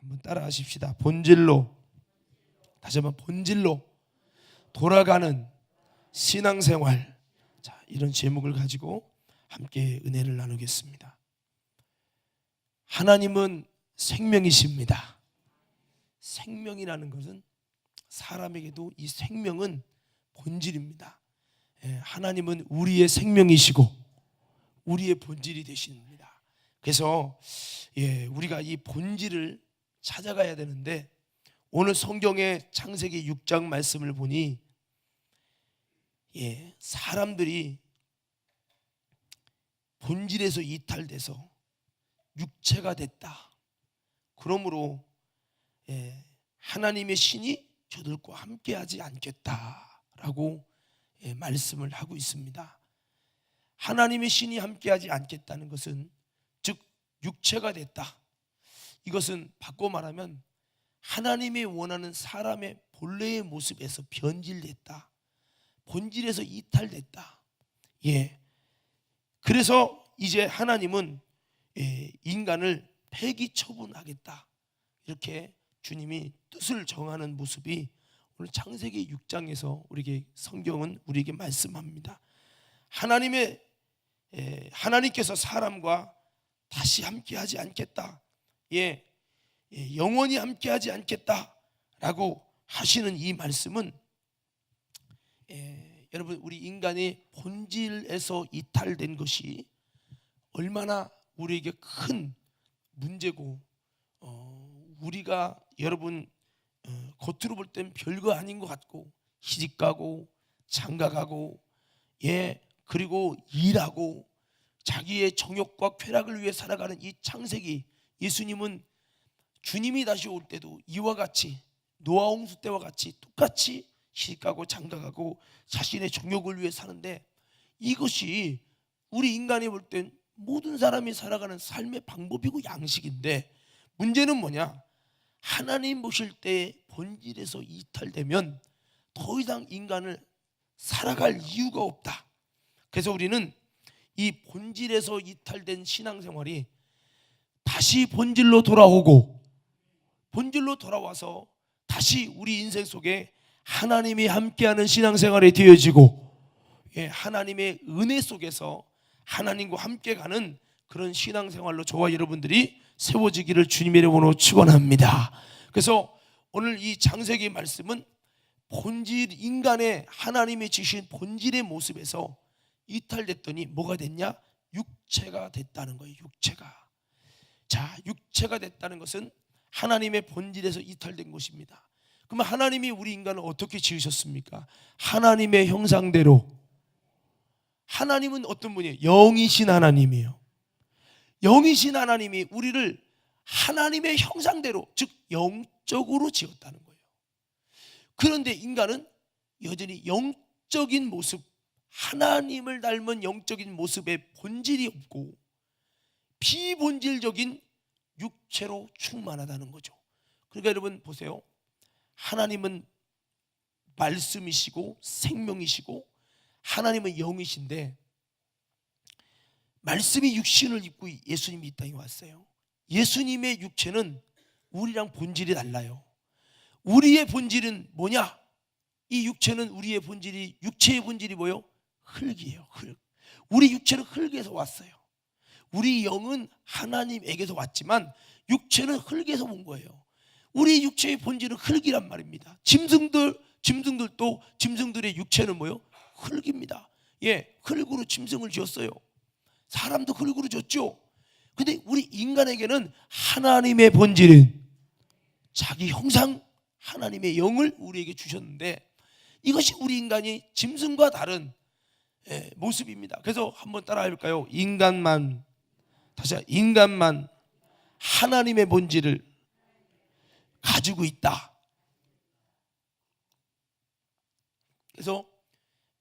한번 따라 하십시다. 본질로, 다시 한번 본질로 돌아가는 신앙생활. 자, 이런 제목을 가지고 함께 은혜를 나누겠습니다. 하나님은 생명이십니다. 생명이라는 것은 사람에게도 이 생명은 본질입니다. 하나님은 우리의 생명이시고 우리의 본질이 되십니다. 그래서 우리가 이 본질을 찾아가야 되는데, 오늘 성경의 창세기 6장 말씀을 보니 사람들이 본질에서 이탈돼서 육체가 됐다. 그러므로 하나님의 신이 저들과 함께하지 않겠다라고 말씀을 하고 있습니다. 하나님의 신이 함께하지 않겠다는 것은, 즉 육체가 됐다. 이것은 바꿔 말하면 하나님이 원하는 사람의 본래의 모습에서 변질됐다. 본질에서 이탈됐다. 그래서 이제 하나님은 인간을 폐기 처분하겠다. 이렇게 주님이 뜻을 정하는 모습이 오늘 창세기 6장에서 우리에게 성경은 우리에게 말씀합니다. 하나님께서 사람과 다시 함께하지 않겠다. 영원히 함께하지 않겠다라고 하시는 이 말씀은, 여러분, 우리 인간의 본질에서 이탈된 것이 얼마나 우리에게 큰 문제고, 우리가 여러분 겉으로 볼 땐 별거 아닌 것 같고, 시집가고 장가가고 그리고 일하고 자기의 정욕과 쾌락을 위해 살아가는 이 창세기, 예수님은 주님이 다시 올 때도 이와 같이 노아 홍수 때와 같이 똑같이 시집가고 장가가고 자신의 정욕을 위해 사는데, 이것이 우리 인간이 볼 땐 모든 사람이 살아가는 삶의 방법이고 양식인데, 문제는 뭐냐? 하나님 보실 때 본질에서 이탈되면 더 이상 인간을 살아갈 이유가 없다. 그래서 우리는 이 본질에서 이탈된 신앙생활이 다시 본질로 돌아오고, 본질로 돌아와서 다시 우리 인생 속에 하나님이 함께하는 신앙생활이 되어지고, 하나님의 은혜 속에서 하나님과 함께 가는 그런 신앙생활로 저와 여러분들이 세워지기를 주님의 이름으로 축원합니다. 그래서 오늘 이 창세기 말씀은 본질, 인간의 하나님이 지신 본질의 모습에서 이탈됐더니 뭐가 됐냐? 육체가 됐다는 거예요. 육체가 됐다는 것은 하나님의 본질에서 이탈된 것입니다. 그러면 하나님이 우리 인간을 어떻게 지으셨습니까? 하나님의 형상대로. 하나님은 어떤 분이에요? 영이신 하나님이에요. 영이신 하나님이 우리를 하나님의 형상대로, 즉 영적으로 지었다는 거예요. 그런데 인간은 여전히 영적인 모습, 하나님을 닮은 영적인 모습의 본질이 없고 비본질적인 육체로 충만하다는 거죠. 그러니까 여러분 보세요. 하나님은 말씀이시고 생명이시고 하나님은 영이신데, 말씀이 육신을 입고 예수님이 이 땅에 왔어요. 예수님의 육체는 우리랑 본질이 달라요. 우리의 본질은 뭐냐? 이 육체는 우리의 본질이, 육체의 본질이 뭐예요? 흙이에요. 흙. 우리 육체는 흙에서 왔어요. 우리 영은 하나님에게서 왔지만 육체는 흙에서 온 거예요. 우리 육체의 본질은 흙이란 말입니다. 짐승들도 짐승들의 육체는 뭐예요? 흙입니다. 흙으로 짐승을 지었어요. 사람도 흙으로 지었죠. 근데 우리 인간에게는 하나님의 본질은 자기 형상, 하나님의 영을 우리에게 주셨는데, 이것이 우리 인간이 짐승과 다른 모습입니다. 그래서 한번 따라 해볼까요? 인간만 하나님의 본질을 가지고 있다. 그래서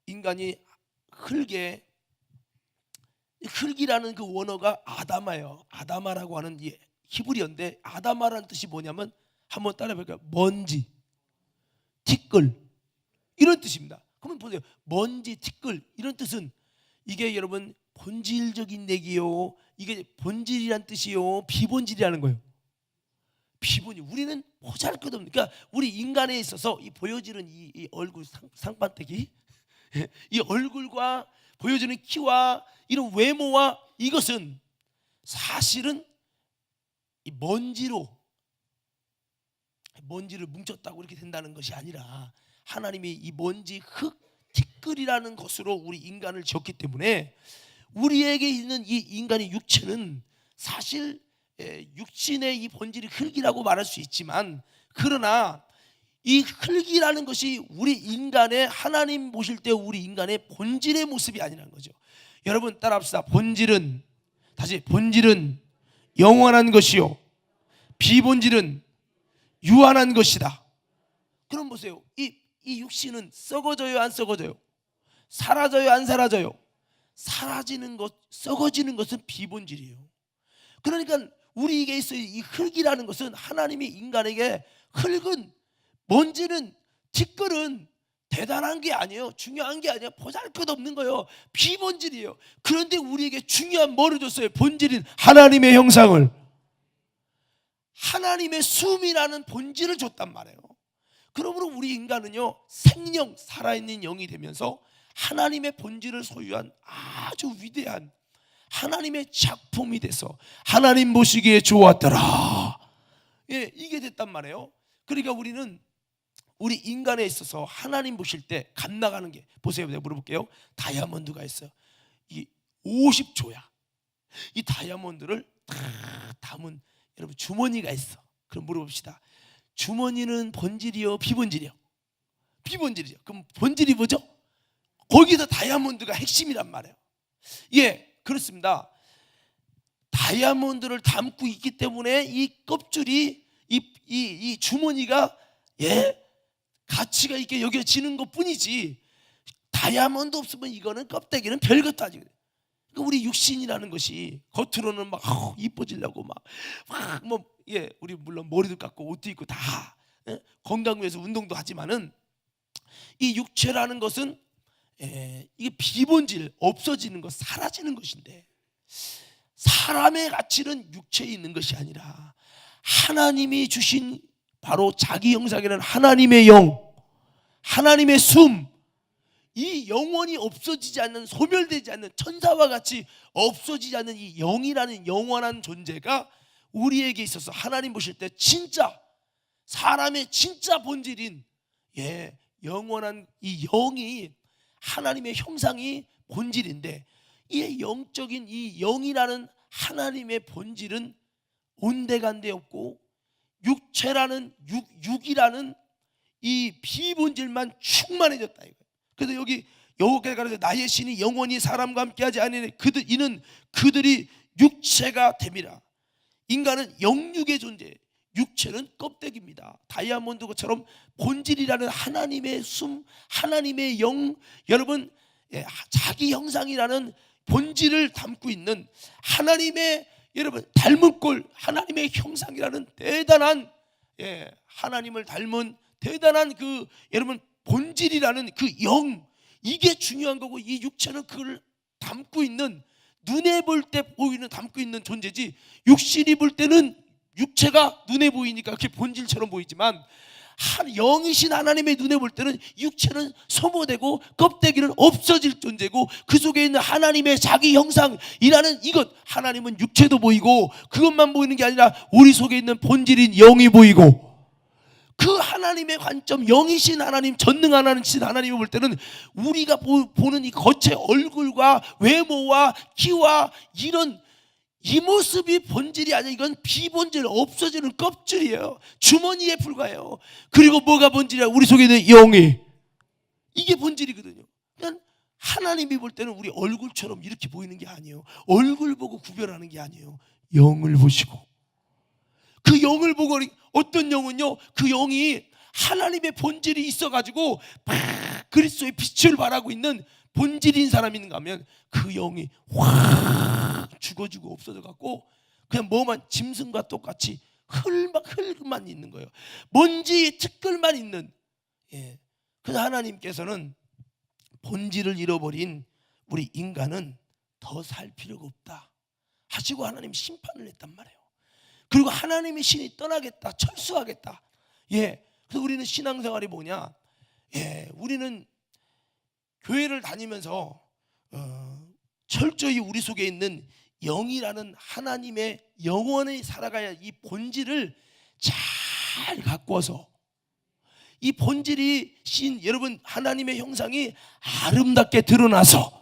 인간이 흙이라는 그 원어가 아다마예요. 아다마라고 하는 히브리어인데, 아다마라는 뜻이 뭐냐면, 한번 따라 해볼까요? 먼지, 티끌, 이런 뜻입니다. 그러면 보세요. 먼지, 티끌, 이런 뜻은 이게 여러분 본질적인 얘기요, 이게 본질이란 뜻이요, 비본질이라는 거예요. 비본이 우리는 보잘것없는 그러니까 우리 인간에 있어서 이 보여지는 이 얼굴 상반되기 이 얼굴과 보여지는 키와 이런 외모와 이것은 사실은 이 먼지를 뭉쳤다고 이렇게 된다는 것이 아니라 하나님이 이 먼지 흙 티끌이라는 것으로 우리 인간을 지었기 때문에 우리에게 있는 이 인간의 육체는 사실 육신의 이 본질이 흙이라고 말할 수 있지만 그러나 이 흙이라는 것이 우리 인간의 하나님 보실 때 우리 인간의 본질의 모습이 아니라는 거죠. 여러분 따라합시다. 본질은 영원한 것이요 비본질은 유한한 것이다. 그럼 보세요. 이 육신은 썩어져요 안 썩어져요? 사라져요 안 사라져요? 사라지는 것, 썩어지는 것은 비본질이에요. 그러니까 우리에게 있어요 이 흙이라는 것은 하나님이 인간에게 흙은 먼지는 티끌은 대단한 게 아니에요. 중요한 게 아니에요. 보잘것없는 거예요. 비본질이에요. 그런데 우리에게 중요한 뭐를 줬어요? 본질인 하나님의 형상을, 하나님의 숨이라는 본질을 줬단 말이에요. 그러므로 우리 인간은요 생명, 살아있는 영이 되면서 하나님의 본질을 소유한 아주 위대한 하나님의 작품이 돼서 하나님 보시기에 좋았더라. 예, 이게 됐단 말이에요. 그러니까 우리는 우리 인간에 있어서 하나님 보실 때 갓나가는 게 보세요. 내가 물어볼게요. 다이아몬드가 있어요. 이 50조야. 이 다이아몬드를 다 담은 여러분 주머니가 있어. 그럼 물어봅시다. 주머니는 본질이요 비본질이요? 비본질이죠. 그럼 본질이 뭐죠? 거기서 다이아몬드가 핵심이란 말이에요. 예, 그렇습니다. 다이아몬드를 담고 있기 때문에 이 껍질이 이 주머니가 가치가 있게 여겨지는 것 뿐이지 다이아몬드 없으면 이거는 껍데기는 별것도 아니거든요. 그러니까 우리 육신이라는 것이 겉으로는 막 이뻐지려고 우리 물론 머리도 깎고 옷도 입고 다 건강 위해서 운동도 하지만은 이 육체라는 것은 이게 비본질, 없어지는 것, 사라지는 것인데 사람의 가치는 육체에 있는 것이 아니라 하나님이 주신 바로 자기 형상이라는 하나님의 영, 하나님의 숨, 이 영원히 없어지지 않는, 소멸되지 않는, 천사와 같이 없어지지 않는 이 영이라는 영원한 존재가 우리에게 있어서 하나님 보실 때 진짜 사람의 진짜 본질인 영원한 이 영이 하나님의 형상이 본질인데 이 영적인 이 영이라는 하나님의 본질은 온데간데 없고 육체라는 육이라는 이 비본질만 충만해졌다 이거예요. 그래서 여기 여호와께 가라사대 나의 신이 영원히 사람과 함께하지 아니하니 이는 그들이 육체가 됨이라. 인간은 영육의 존재, 육체는 껍데기입니다. 다이아몬드처럼 본질이라는 하나님의 숨, 하나님의 영, 여러분 자기 형상이라는 본질을 담고 있는 하나님의 여러분 닮은 꼴, 하나님의 형상이라는 대단한 하나님을 닮은 대단한 그 여러분 본질이라는 그 영, 이게 중요한 거고 이 육체는 그걸 담고 있는 눈에 볼 때 보이는 담고 있는 존재지 육신이 볼 때는 육체가 눈에 보이니까 그게 본질처럼 보이지만 영이신 하나님의 눈에 볼 때는 육체는 소모되고 껍데기는 없어질 존재고 그 속에 있는 하나님의 자기 형상이라는 이것, 하나님은 육체도 보이고 그것만 보이는 게 아니라 우리 속에 있는 본질인 영이 보이고 그 하나님의 관점, 영이신 하나님, 전능한 하나님이신 하나님을 볼 때는 우리가 보는 이 겉의 얼굴과 외모와 키와 이런 이 모습이 본질이 아니라 이건 비본질, 없어지는 껍질이에요. 주머니에 불과해요. 그리고 뭐가 본질이야? 우리 속에 있는 영이, 이게 본질이거든요. 그러니까 하나님이 볼 때는 우리 얼굴처럼 이렇게 보이는 게 아니에요. 얼굴 보고 구별하는 게 아니에요. 영을 보시고 그 영을 보고, 어떤 영은요, 그 영이 하나님의 본질이 있어가지고 그리스도의 빛을 발하고 있는 본질인 사람이 있는가 하면 그 영이 확 죽어지고 없어져 갖고 그냥 뭐만 짐승과 똑같이 흙만 있는 거예요. 먼지 티끌만 있는. 그래서 하나님께서는 본질을 잃어버린 우리 인간은 더 살 필요가 없다 하시고 하나님 심판을 했단 말이에요. 그리고 하나님의 신이 떠나겠다, 철수하겠다. 그래서 우리는 신앙생활이 뭐냐? 우리는 교회를 다니면서 철저히 우리 속에 있는 영이라는 하나님의 영원히 살아가야 이 본질을 잘 가꾸어서, 이 본질이 여러분 하나님의 형상이 아름답게 드러나서,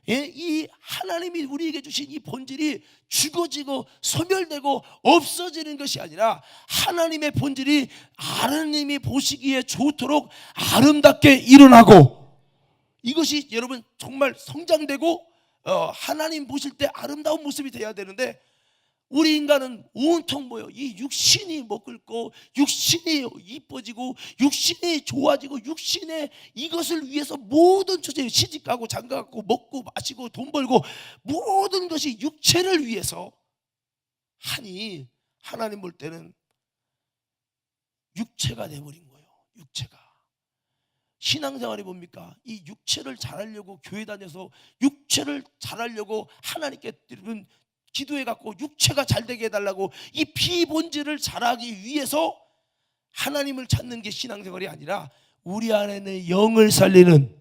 이 하나님이 우리에게 주신 이 본질이 죽어지고 소멸되고 없어지는 것이 아니라 하나님의 본질이 하나님이 보시기에 좋도록 아름답게 일어나고, 이것이 여러분 정말 성장되고 하나님 보실 때 아름다운 모습이 돼야 되는데, 우리 인간은 온통 이 육신이 먹고 육신이 이뻐지고 육신이 좋아지고 육신의 이것을 위해서 모든 주제 시집가고 장가가고 먹고 마시고 돈 벌고 모든 것이 육체를 위해서 하니, 하나님 볼 때는 육체가 돼버린 거예요. 육체가. 신앙생활이 뭡니까? 이 육체를 잘하려고 교회 다녀서 육체를 잘하려고 하나님께 기도해갖고 육체가 잘되게 해달라고 이 비본질을 잘하기 위해서 하나님을 찾는 게 신앙생활이 아니라, 우리 안에는 영을 살리는,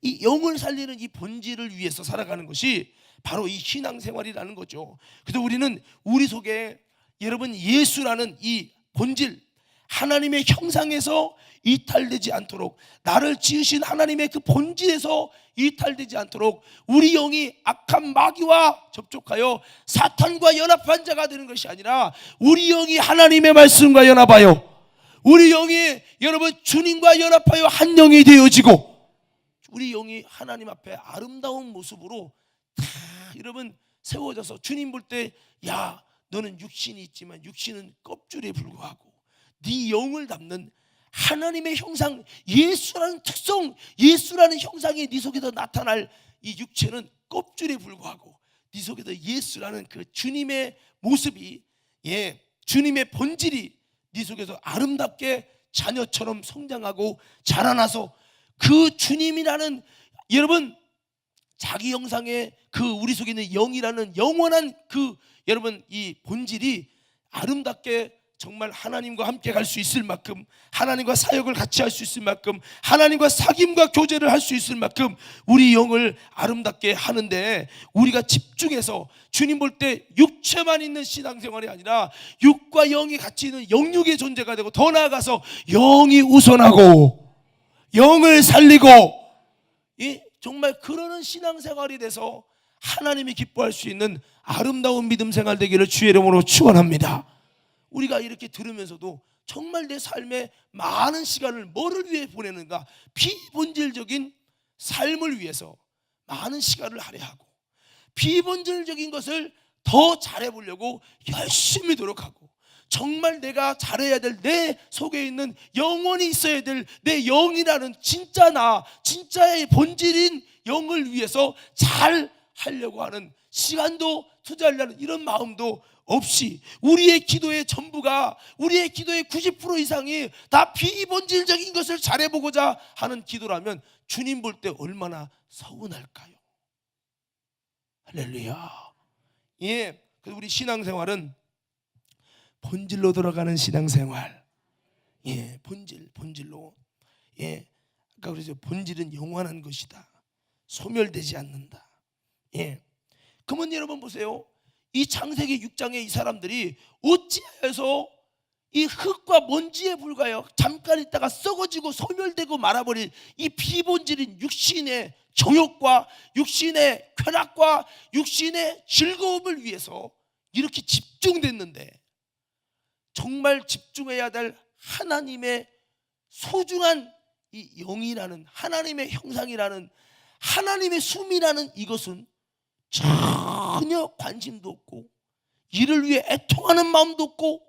이 영을 살리는 이 본질을 위해서 살아가는 것이 바로 이 신앙생활이라는 거죠. 그래서 우리는 우리 속에 여러분 예수라는 이 본질, 하나님의 형상에서 이탈되지 않도록, 나를 지으신 하나님의 그 본질에서 이탈되지 않도록 우리 영이 악한 마귀와 접촉하여 사탄과 연합한 자가 되는 것이 아니라, 우리 영이 하나님의 말씀과 연합하여, 우리 영이 여러분 주님과 연합하여 한 영이 되어지고, 우리 영이 하나님 앞에 아름다운 모습으로 다 여러분 세워져서, 주님 볼 때 야 너는 육신이 있지만 육신은 껍질에 불과하고, 네 영을 담는 하나님의 형상, 예수라는 특성, 예수라는 형상이 네 속에서 나타날 이 육체는 껍질에 불과하고, 네 속에서 예수라는 그 주님의 모습이, 주님의 본질이 네 속에서 아름답게 자녀처럼 성장하고 자라나서, 그 주님이라는 여러분 자기 형상의 그 우리 속에 있는 영이라는 영원한 그 여러분 이 본질이 아름답게 정말 하나님과 함께 갈 수 있을 만큼, 하나님과 사역을 같이 할 수 있을 만큼, 하나님과 사귐과 교제를 할 수 있을 만큼 우리 영을 아름답게 하는데, 우리가 집중해서 주님 볼 때 육체만 있는 신앙생활이 아니라 육과 영이 같이 있는 영육의 존재가 되고, 더 나아가서 영이 우선하고 영을 살리고, 정말 그러는 신앙생활이 돼서 하나님이 기뻐할 수 있는 아름다운 믿음 생활 되기를 주의 이름으로 축원합니다. 우리가 이렇게 들으면서도 정말 내 삶에 많은 시간을 뭐를 위해 보내는가? 비본질적인 삶을 위해서 많은 시간을 할애하고, 비본질적인 것을 더 잘해보려고 열심히 노력하고, 정말 내가 잘해야 될 내 속에 있는 영원히 있어야 될 내 영이라는 진짜 나, 진짜의 본질인 영을 위해서 잘 하려고 하는 시간도 투자하려는 이런 마음도 없이, 우리의 기도의 전부가, 우리의 기도의 90% 이상이 다 비본질적인 것을 잘해보고자 하는 기도라면 주님 볼 때 얼마나 서운할까요? 할렐루야. 그래서 우리 신앙생활은 본질로 돌아가는 신앙생활. 본질로. 아까 그러죠. 본질은 영원한 것이다. 소멸되지 않는다. 그러면 여러분 보세요. 이 창세기 6장에 이 사람들이 어찌하여서 이 흙과 먼지에 불과하여 잠깐 있다가 썩어지고 소멸되고 말아버릴 이 비본질인 육신의 정욕과 육신의 쾌락과 육신의 즐거움을 위해서 이렇게 집중됐는데, 정말 집중해야 될 하나님의 소중한 이 영이라는, 하나님의 형상이라는, 하나님의 숨이라는 이것은 전혀 관심도 없고, 이를 위해 애통하는 마음도 없고,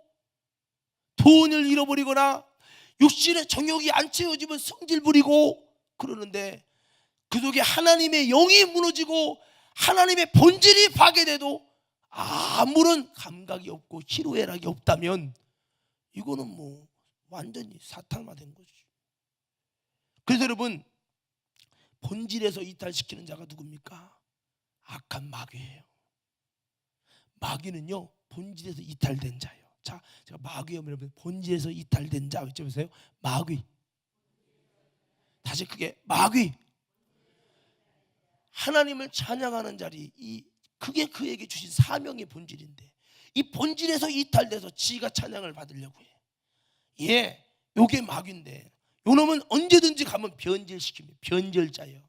돈을 잃어버리거나 육신의 정욕이 안 채워지면 성질 부리고 그러는데, 그 속에 하나님의 영이 무너지고 하나님의 본질이 파괴돼도 아무런 감각이 없고 희로애락이 없다면, 이거는 뭐 완전히 사탄화된 거지. 그래서 여러분, 본질에서 이탈시키는 자가 누굽니까? 악한 마귀예요. 마귀는요 본질에서 이탈된 자예요. 자, 제가 마귀 하면 여러분 본질에서 이탈된 자 외쳐보세요. 마귀. 다시 크게 마귀. 하나님을 찬양하는 자리, 이 그게 그에게 주신 사명의 본질인데 이 본질에서 이탈돼서 지가 찬양을 받으려고 해. 예, 요게 마귀인데 요놈은 언제든지 가면 변질시킵니다. 변절자예요.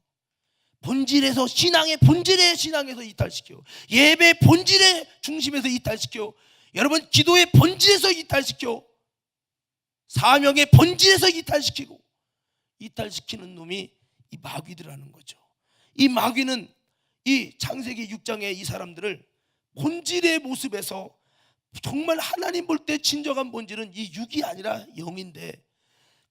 본질에서 신앙의 본질의 신앙에서 이탈시켜. 예배 본질의 중심에서 이탈시켜. 여러분 기도의 본질에서 이탈시켜. 사명의 본질에서 이탈시키고 이탈시키는 놈이 이 마귀들하는 거죠. 이 마귀는 이 창세기 6장의 이 사람들을 본질의 모습에서 정말 하나님 볼 때 진정한 본질은 이 육이 아니라 영인데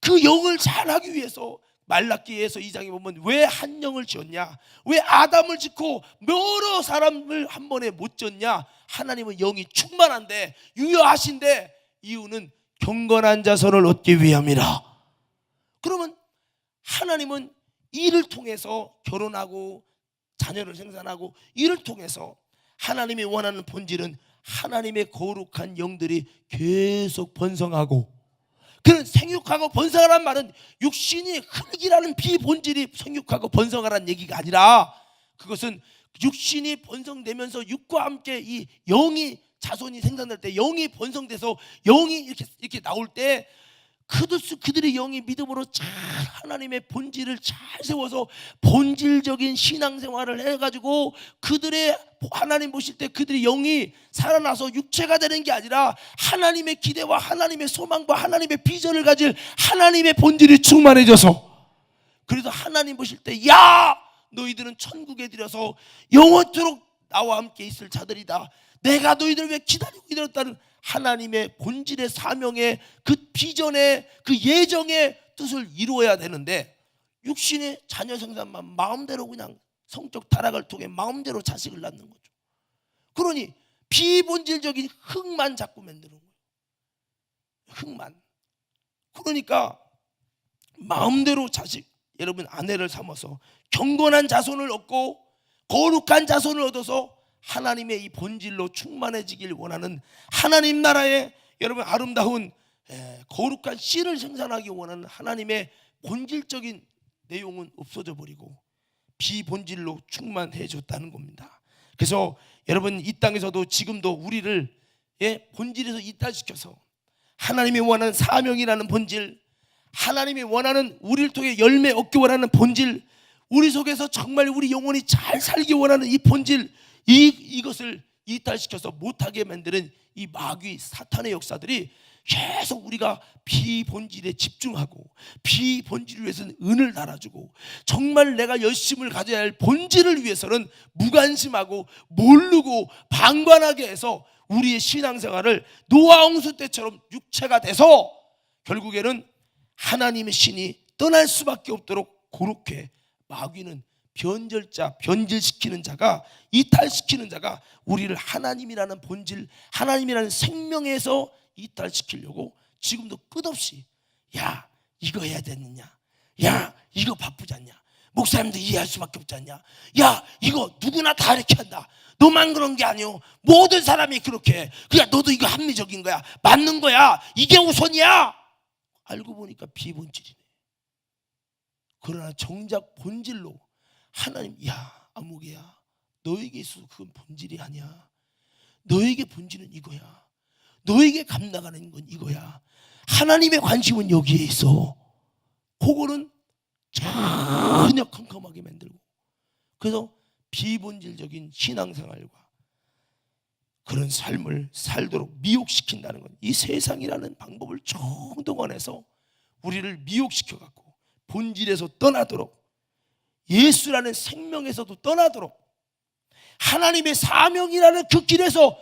그 영을 잘하기 위해서 말라기에서 2장에 보면 왜 한 영을 지었냐, 왜 아담을 짓고 여러 사람을 한 번에 못 지었냐. 하나님은 영이 충만한데 유효하신데 이유는 경건한 자손을 얻기 위함이라. 그러면 하나님은 이를 통해서 결혼하고 자녀를 생산하고 이를 통해서 하나님이 원하는 본질은 하나님의 거룩한 영들이 계속 번성하고, 그는 생육하고 번성하라는 말은 육신이 흙이라는 비본질이 생육하고 번성하라는 얘기가 아니라 그것은 육신이 번성되면서 육과 함께 이 영이 자손이 생산될 때 영이 번성돼서 영이 이렇게 나올 때 그들의 영이 믿음으로 잘 하나님의 본질을 잘 세워서 본질적인 신앙생활을 해가지고 그들의 하나님 보실 때 그들의 영이 살아나서 육체가 되는 게 아니라 하나님의 기대와 하나님의 소망과 하나님의 비전을 가질 하나님의 본질이 충만해져서, 그래서 하나님 보실 때 야 너희들은 천국에 들여서 영원토록 나와 함께 있을 자들이다. 내가 너희들을 왜 기다리고 기다렸다는 하나님의 본질의 사명의 그 비전의 그 예정의 뜻을 이루어야 되는데 육신의 자녀 생산만 마음대로 그냥 성적 타락을 통해 마음대로 자식을 낳는 거죠. 그러니 비본질적인 흙만 자꾸 만드는 거예요. 흙만. 그러니까 마음대로 자식, 여러분 아내를 삼아서 경건한 자손을 얻고 거룩한 자손을 얻어서 하나님의 이 본질로 충만해지길 원하는 하나님 나라의 여러분 아름다운 거룩한 씨를 생산하기 원하는 하나님의 본질적인 내용은 없어져 버리고 비본질로 충만해졌다는 겁니다. 그래서 여러분 이 땅에서도 지금도 우리를 본질에서 이탈시켜서 하나님이 원하는 사명이라는 본질, 하나님이 원하는 우리를 통해 열매 얻기 원하는 본질, 우리 속에서 정말 우리 영혼이 잘 살기 원하는 이 본질, 이것을 이탈시켜서 못하게 만드는 이 마귀 사탄의 역사들이 계속 우리가 비본질에 집중하고 비본질을 위해서는 은을 달아주고 정말 내가 열심을 가져야 할 본질을 위해서는 무관심하고 모르고 방관하게 해서 우리의 신앙생활을 노아 홍수 때처럼 육체가 돼서 결국에는 하나님의 신이 떠날 수밖에 없도록 그렇게 마귀는 변절자, 변질시키는 자가, 이탈시키는 자가 우리를 하나님이라는 본질, 하나님이라는 생명에서 이탈시키려고 지금도 끝없이 야 이거 해야 되느냐, 야 이거 바쁘지 않냐, 목사님도 이해할 수밖에 없지 않냐, 야 이거 누구나 다 이렇게 한다, 너만 그런 게 아니오, 모든 사람이 그렇게 해, 그냥 너도 이거 합리적인 거야, 맞는 거야, 이게 우선이야. 알고 보니까 비본질이네. 그러나 정작 본질로 하나님, 야 아무개야 너에게 있어서 그건 본질이 아니야, 너에게 본질은 이거야, 너에게 감당하는 건 이거야, 하나님의 관심은 여기에 있어. 그거는 전혀 컴컴하게 만들고, 그래서 비본질적인 신앙생활과 그런 삶을 살도록 미혹시킨다는 건 이 세상이라는 방법을 총동원해서 우리를 미혹시켜갖고 본질에서 떠나도록, 예수라는 생명에서도 떠나도록, 하나님의 사명이라는 그 길에서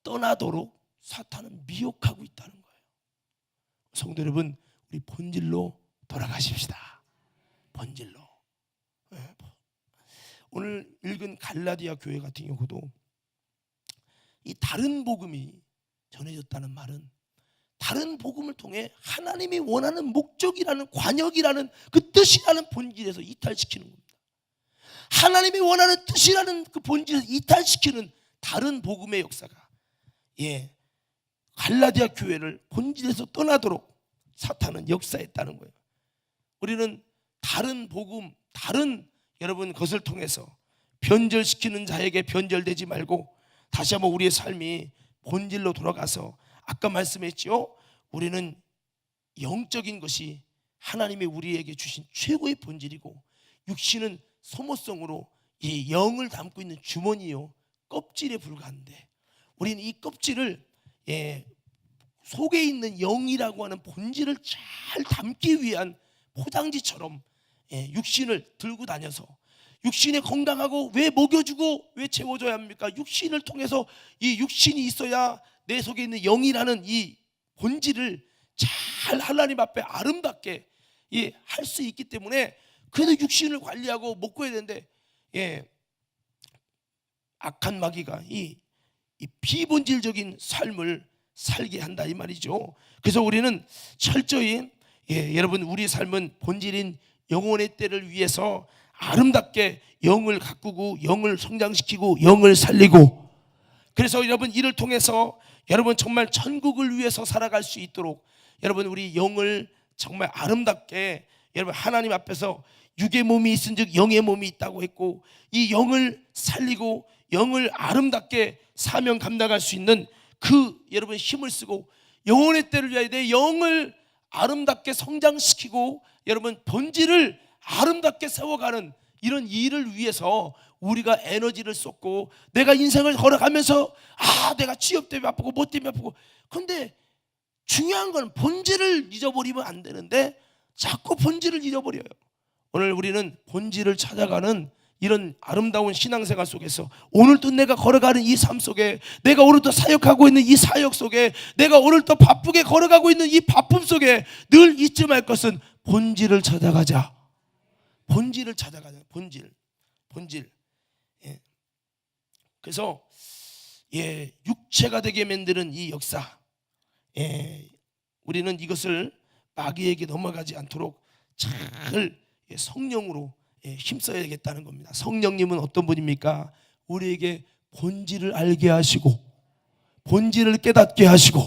떠나도록 사탄은 미혹하고 있다는 거예요. 성도 여러분, 우리 본질로 돌아가십시다. 본질로. 오늘 읽은 갈라디아 교회 같은 경우도 이 다른 복음이 전해졌다는 말은 다른 복음을 통해 하나님이 원하는 목적이라는, 관역이라는 그 뜻이라는 본질에서 이탈시키는 겁니다. 하나님이 원하는 뜻이라는 그 본질에서 이탈시키는 다른 복음의 역사가 갈라디아 교회를 본질에서 떠나도록 사탄은 역사했다는 거예요. 우리는 다른 복음, 다른 여러분 것을 통해서 변절시키는 자에게 변절되지 말고 다시 한번 우리의 삶이 본질로 돌아가서 아까 말씀했죠. 우리는 영적인 것이 하나님이 우리에게 주신 최고의 본질이고 육신은 소모성으로 이 영을 담고 있는 주머니요 껍질에 불과한데 우리는 이 껍질을 속에 있는 영이라고 하는 본질을 잘 담기 위한 포장지처럼 육신을 들고 다녀서 육신에 건강하고 왜 먹여주고 왜 채워줘야 합니까? 육신을 통해서 이 육신이 있어야 내 속에 있는 영이라는 이 본질을 잘 하나님 앞에 아름답게 할 수 있기 때문에 그래도 육신을 관리하고 먹고 해야 되는데 악한 마귀가 이 비본질적인 삶을 살게 한다 이 말이죠. 그래서 우리는 철저히 여러분 우리의 삶은 본질인 영혼의 때를 위해서 아름답게 영을 가꾸고 영을 성장시키고 영을 살리고 그래서 여러분 이를 통해서 여러분 정말 천국을 위해서 살아갈 수 있도록 여러분 우리 영을 정말 아름답게 여러분 하나님 앞에서 육의 몸이 있은즉 영의 몸이 있다고 했고 이 영을 살리고 영을 아름답게 사명 감당할 수 있는 그 여러분 힘을 쓰고 영혼의 때를 위하여 내 영을 아름답게 성장시키고 여러분 본질을 아름답게 세워가는 이런 일을 위해서 우리가 에너지를 쏟고 내가 인생을 걸어가면서 내가 취업 때문에 아프고 뭐 때문에 아프고 근데 중요한 건 본질을 잊어버리면 안 되는데 자꾸 본질을 잊어버려요. 오늘 우리는 본질을 찾아가는 이런 아름다운 신앙생활 속에서 오늘도 내가 걸어가는 이 삶 속에 내가 오늘도 사역하고 있는 이 사역 속에 내가 오늘도 바쁘게 걸어가고 있는 이 바쁨 속에 늘 잊지 말 것은 본질을 찾아가자. 본질을 찾아가자. 본질. 그래서 육체가 되게 만드는 이 역사 우리는 이것을 마귀에게 넘어가지 않도록 잘 성령으로 힘써야겠다는 겁니다. 성령님은 어떤 분입니까? 우리에게 본질을 알게 하시고 본질을 깨닫게 하시고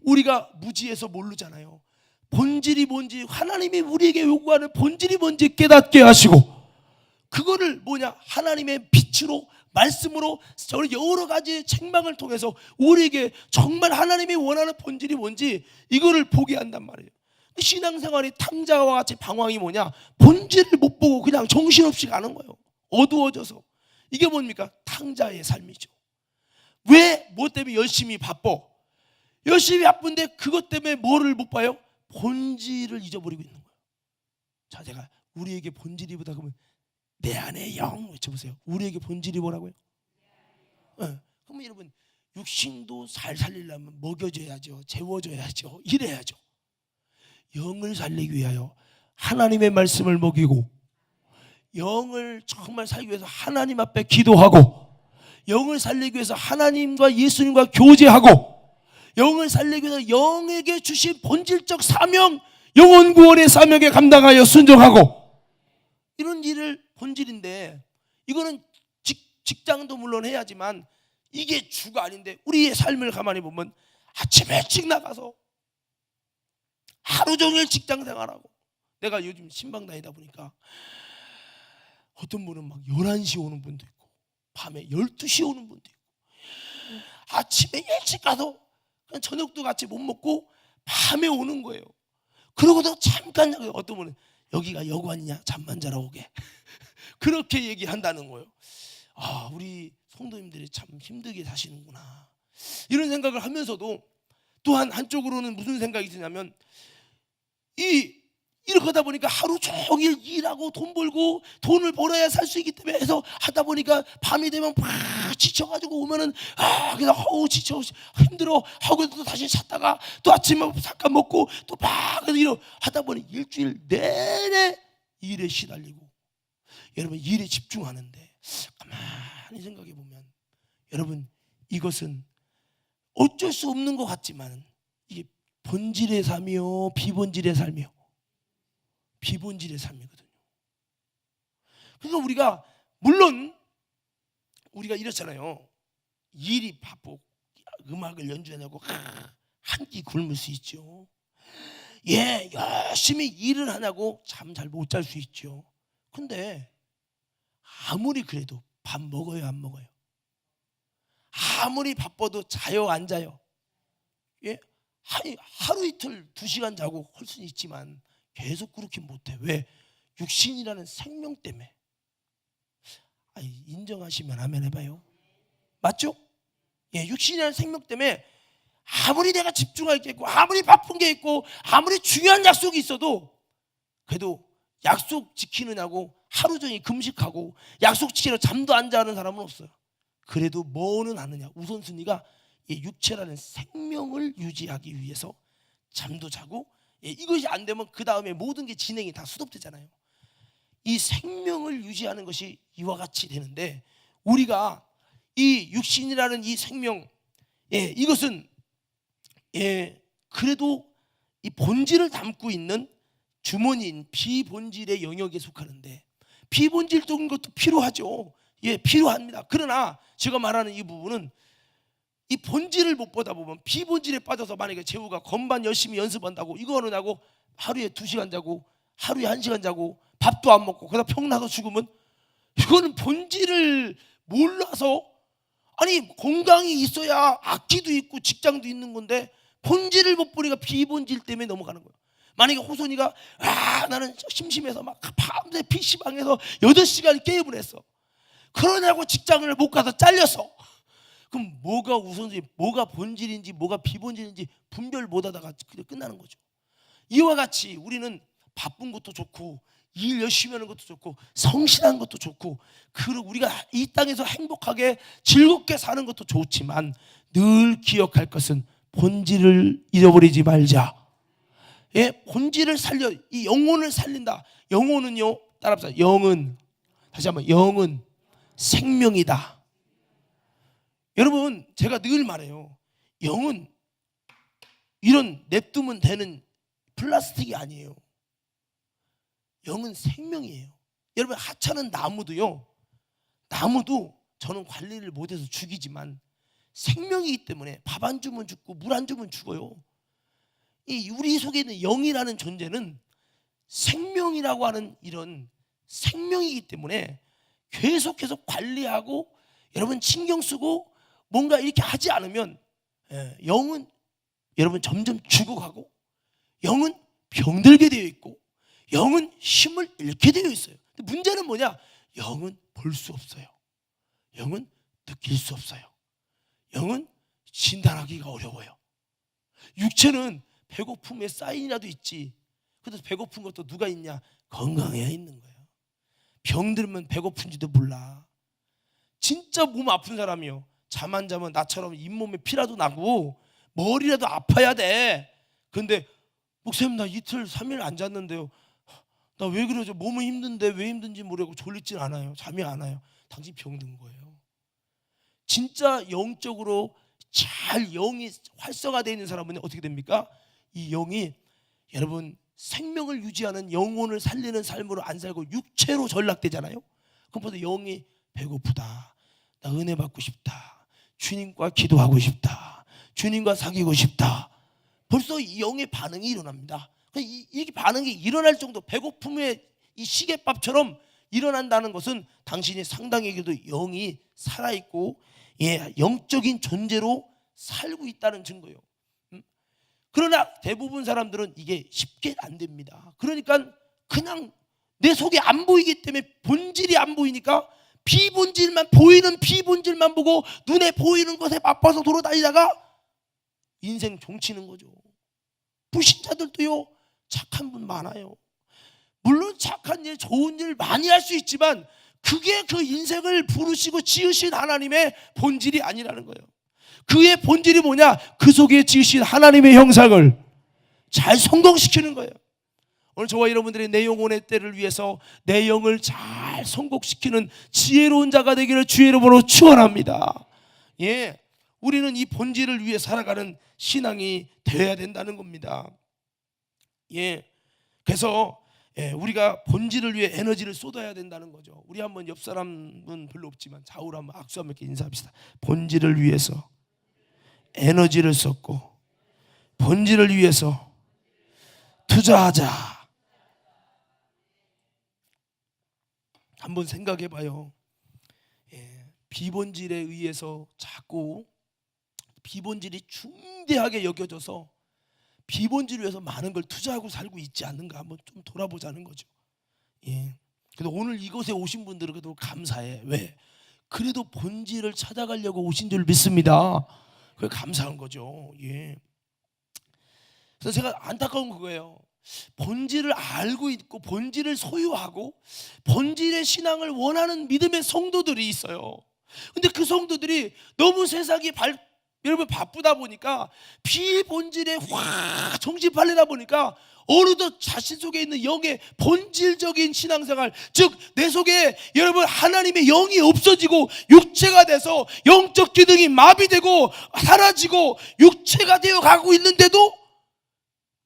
우리가 무지해서 모르잖아요. 본질이 뭔지 하나님이 우리에게 요구하는 본질이 뭔지 깨닫게 하시고 그거를 뭐냐 하나님의 빛으로 말씀으로 여러 가지 책망을 통해서 우리에게 정말 하나님이 원하는 본질이 뭔지 이거를 보게 한단 말이에요. 신앙생활이 탕자와 같이 방황이 뭐냐 본질을 못 보고 그냥 정신없이 가는 거예요. 어두워져서 이게 뭡니까? 탕자의 삶이죠. 왜? 뭐 때문에 열심히 바빠? 열심히 바쁜데 그것 때문에 뭐를 못 봐요? 본질을 잊어버리고 있는 거예요. 자, 제가 우리에게 본질이 보다 그러면 내 안에 영 외쳐보세요. 우리에게 본질이 뭐라고요? 그러면 여러분 육신도 잘 살리려면 먹여줘야죠. 재워줘야죠. 이래야죠. 영을 살리기 위하여 하나님의 말씀을 먹이고 영을 정말 살기 위해서 하나님 앞에 기도하고 영을 살리기 위해서 하나님과 예수님과 교제하고 영을 살리기 위해서 영에게 주신 본질적 사명 영혼 구원의 사명에 감당하여 순종하고 이런 일을 본질인데 이거는 직장도 물론 해야지만 이게 주가 아닌데 우리의 삶을 가만히 보면 아침에 일찍 나가서 하루 종일 직장 생활하고 내가 요즘 신방 다니다 보니까 어떤 분은 막 11시 오는 분도 있고 밤에 12시 오는 분도 있고 아침에 일찍 가서 그냥 저녁도 같이 못 먹고 밤에 오는 거예요. 그러고도 잠깐 어떤 분은 여기가 여관이냐 잠만 자러 오게 그렇게 얘기한다는 거예요. 우리 성도님들이 참 힘들게 사시는구나 이런 생각을 하면서도 또한 한쪽으로는 무슨 생각이 드냐면 이렇게 하다 보니까 하루 종일 일하고 돈 벌고 돈을 벌어야 살 수 있기 때문에 해서 하다 보니까 밤이 되면 막 지쳐가지고 오면은 그냥 지쳐 힘들어 하고 또 다시 잤다가 또 아침에 잠깐 먹고 또 막 이러 하다 보니 일주일 내내 일에 시달리고 여러분 일에 집중하는데 가만히 생각해 보면 여러분 이것은 어쩔 수 없는 것 같지만 이게 본질의 삶이요 비본질의 삶이요 비본질의 삶이거든요. 그러니까 우리가 물론 우리가 이렇잖아요. 일이 바쁘고 음악을 연주해내고 한 끼 굶을 수 있죠. 예, 열심히 일을 하냐고 잠 잘 못 잘 수 있죠. 근데 아무리 그래도 밥 먹어요, 안 먹어요? 아무리 바빠도 자요, 안 자요? 예? 하루 이틀 2시간 자고 할 수는 있지만 계속 그렇게 못해. 왜? 육신이라는 생명 때문에. 인정하시면 아멘 해봐요. 맞죠? 예, 육신이라는 생명 때문에 아무리 내가 집중할 게 있고 아무리 바쁜 게 있고 아무리 중요한 약속이 있어도 그래도 약속 지키느냐고 하루 종일 금식하고 약속 지키려 잠도 안 자는 사람은 없어요. 그래도 뭐는 하느냐, 우선순위가 육체라는 생명을 유지하기 위해서 잠도 자고, 이것이 안 되면 그 다음에 모든 게 진행이 다 수dob되잖아요. 이 생명을 유지하는 것이 이와 같이 되는데, 우리가 이 육신이라는 이 생명, 이것은 그래도 이 본질을 담고 있는 주머니인 비본질의 영역에 속하는데, 비본질적인 것도 필요하죠. 필요합니다. 그러나 제가 말하는 이 부분은 이 본질을 못 보다 보면 비본질에 빠져서, 만약에 재우가 건반 열심히 연습한다고 이거는 하고 하루에 2시간 자고 하루에 1시간 자고 밥도 안 먹고 그러다 병 나서 죽으면 이거는 본질을 몰라서, 아니 건강이 있어야 악기도 있고 직장도 있는 건데 본질을 못 보니까 비본질 때문에 넘어가는 거예요. 만약에 호선이가 나는 심심해서 막 밤새 PC방에서 8시간 게임을 했어. 그러냐고 직장을 못 가서 잘렸어. 그럼 뭐가 우선인지, 뭐가 본질인지, 뭐가 비본질인지 분별 못하다가 끝나는 거죠. 이와 같이 우리는 바쁜 것도 좋고 일 열심히 하는 것도 좋고 성실한 것도 좋고, 그리고 우리가 이 땅에서 행복하게 즐겁게 사는 것도 좋지만 늘 기억할 것은 본질을 잃어버리지 말자. 본질을 살려, 이 영혼을 살린다. 영혼은요, 따라합시다. 영은, 다시 한번, 영은 생명이다. 여러분, 제가 늘 말해요. 영은 이런 냅두면 되는 플라스틱이 아니에요. 영은 생명이에요. 여러분, 하찮은 나무도요, 나무도 저는 관리를 못해서 죽이지만 생명이기 때문에 밥 안 주면 죽고 물 안 주면 죽어요. 이 우리 속에 있는 영이라는 존재는 생명이라고 하는 이런 생명이기 때문에 계속해서 관리하고 여러분 신경 쓰고 뭔가 이렇게 하지 않으면 영은 여러분 점점 죽어가고, 영은 병들게 되어 있고, 영은 힘을 잃게 되어 있어요. 근데 문제는 뭐냐? 영은 볼 수 없어요. 영은 느낄 수 없어요. 영은 진단하기가 어려워요. 육체는 배고픔의 사인이라도 있지. 그래도 배고픈 것도 누가 있냐? 건강해야 있는 거예요. 병들면 배고픈지도 몰라. 진짜 몸 아픈 사람이요, 잠 안 자면 나처럼 잇몸에 피라도 나고 머리라도 아파야 돼. 근데 목사님 나 이틀 3일 안 잤는데요, 나 왜 그러죠? 몸은 힘든데 왜 힘든지 모르고 졸리진 않아요. 잠이 안 와요. 당신 병든 거예요. 진짜 영적으로 잘 영이 활성화되어 있는 사람은 어떻게 됩니까? 이 영이 여러분 생명을 유지하는, 영혼을 살리는 삶으로 안 살고 육체로 전락되잖아요. 그럼 벌써 영이 배고프다, 나 은혜 받고 싶다, 주님과 기도하고 싶다, 주님과 사귀고 싶다, 벌써 이 영의 반응이 일어납니다. 이 반응이 일어날 정도, 배고픔의 이 시계밥처럼 일어난다는 것은 당신이 상당히 그래도 영이 살아있고 영적인 존재로 살고 있다는 증거예요. 그러나 대부분 사람들은 이게 쉽게 안 됩니다. 그러니까 그냥 내 속에 안 보이기 때문에, 본질이 안 보이니까 비본질만, 보이는 비본질만 보고 눈에 보이는 것에 바빠서 돌아다니다가 인생 종치는 거죠. 불신자들도요 착한 분 많아요. 물론 착한 일, 좋은 일 많이 할 수 있지만 그게 그 인생을 부르시고 지으신 하나님의 본질이 아니라는 거예요. 그의 본질이 뭐냐? 그 속에 지으신 하나님의 형상을 잘 성공시키는 거예요. 오늘 저와 여러분들이 내 영혼의 때를 위해서 내 영을 잘 성공시키는 지혜로운 자가 되기를 주의 이름으로 축원합니다. 우리는 이 본질을 위해 살아가는 신앙이 되어야 된다는 겁니다. 그래서 우리가 본질을 위해 에너지를 쏟아야 된다는 거죠. 우리 한번 옆 사람은 별로 없지만 좌우로 한번 악수 한번 이렇게 인사합시다. 본질을 위해서 에너지를 쏟고 본질을 위해서 투자하자. 한번 생각해 봐요. 비본질에 의해서 자꾸 비본질이 중대하게 여겨져서 비본질을 위해서 많은 걸 투자하고 살고 있지 않는가 한번 좀 돌아보자는 거죠. 그래도 오늘 이곳에 오신 분들은 그래도 감사해. 왜? 그래도 본질을 찾아가려고 오신 줄 믿습니다. 그게 감사한 거죠. 그래서 제가 안타까운 그거예요. 본질을 알고 있고 본질을 소유하고 본질의 신앙을 원하는 믿음의 성도들이 있어요. 근데 그 성도들이 너무 세상이 여러분 바쁘다 보니까 비본질에 확 정신 팔리다 보니까 어느덧 자신 속에 있는 영의 본질적인 신앙생활, 즉 내 속에 여러분 하나님의 영이 없어지고 육체가 돼서 영적 기능이 마비되고 사라지고 육체가 되어 가고 있는데도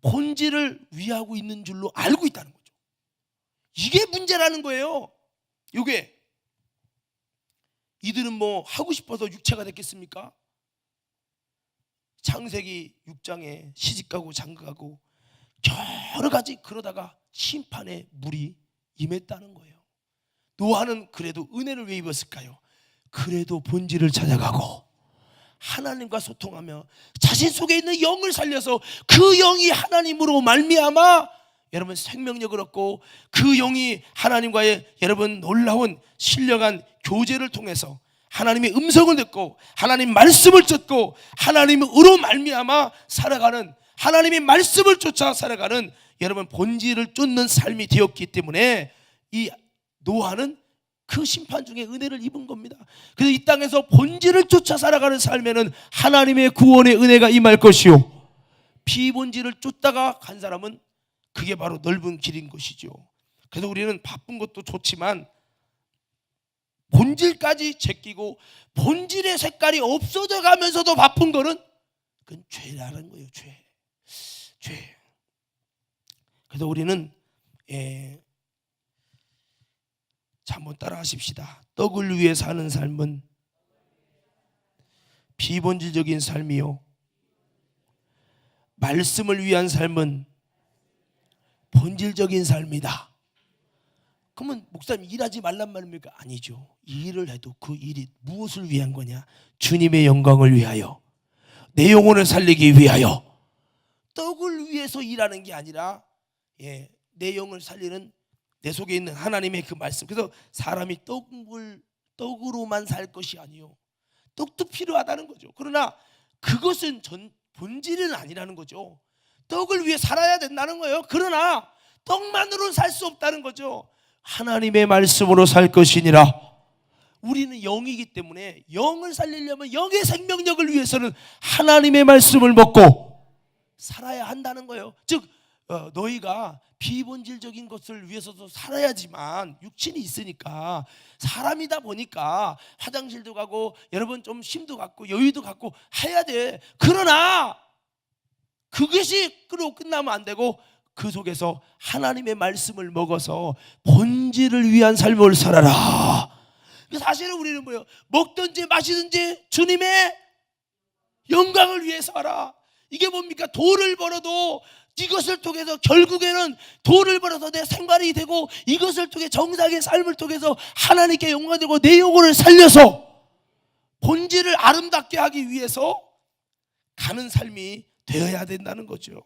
본질을 위하고 있는 줄로 알고 있다는 거죠. 이게 문제라는 거예요. 이게 이들은 뭐 하고 싶어서 육체가 됐겠습니까? 창세기 6장에 시집가고 장가가고 여러 가지 그러다가 심판의 물이 임했다는 거예요. 노아는 그래도 은혜를 왜 입었을까요? 그래도 본질을 찾아가고 하나님과 소통하며 자신 속에 있는 영을 살려서 그 영이 하나님으로 말미암아 여러분 생명력을 얻고 그 영이 하나님과의 여러분 놀라운 신령한 교제를 통해서 하나님의 음성을 듣고 하나님 말씀을 듣고 하나님으로 말미암아 살아가는, 하나님의 말씀을 쫓아 살아가는 여러분 본질을 쫓는 삶이 되었기 때문에 이 노아는 그 심판 중에 은혜를 입은 겁니다. 그래서 이 땅에서 본질을 쫓아 살아가는 삶에는 하나님의 구원의 은혜가 임할 것이요, 비본질을 쫓다가 간 사람은 그게 바로 넓은 길인 것이죠. 그래서 우리는 바쁜 것도 좋지만 본질까지 제끼고 본질의 색깔이 없어져 가면서도 바쁜 거는 그건 죄라는 거예요. 죄. 그래서 우리는 자, 한번 따라 하십시다. 떡을 위해 사는 삶은 비본질적인 삶이요, 말씀을 위한 삶은 본질적인 삶이다. 그러면 목사님 일하지 말란 말입니까? 아니죠. 일을 해도 그 일이 무엇을 위한 거냐? 주님의 영광을 위하여, 내 영혼을 살리기 위하여. 떡을 위해서 일하는 게 아니라 내 영을 살리는 내 속에 있는 하나님의 그 말씀. 그래서 사람이 떡으로만 살 것이 아니요, 떡도 필요하다는 거죠. 그러나 그것은 본질은 아니라는 거죠. 떡을 위해 살아야 된다는 거예요. 그러나 떡만으로는 살 수 없다는 거죠. 하나님의 말씀으로 살 것이니라. 우리는 영이기 때문에 영을 살리려면 영의 생명력을 위해서는 하나님의 말씀을 먹고 살아야 한다는 거예요. 즉 너희가 비본질적인 것을 위해서도 살아야지만 육신이 있으니까, 사람이다 보니까 화장실도 가고 여러분 좀 쉼도 갖고 여유도 갖고 해야 돼. 그러나 그것이 끝나면 안 되고 그 속에서 하나님의 말씀을 먹어서 본질을 위한 삶을 살아라. 사실은 우리는 뭐예요? 먹든지 마시든지 주님의 영광을 위해서 하라. 이게 뭡니까? 돈을 벌어도 이것을 통해서 결국에는 돈을 벌어서 내 생활이 되고 이것을 통해 정상의 삶을 통해서 하나님께 영광 되고 내 영혼을 살려서 본질을 아름답게 하기 위해서 가는 삶이 되어야 된다는 거죠.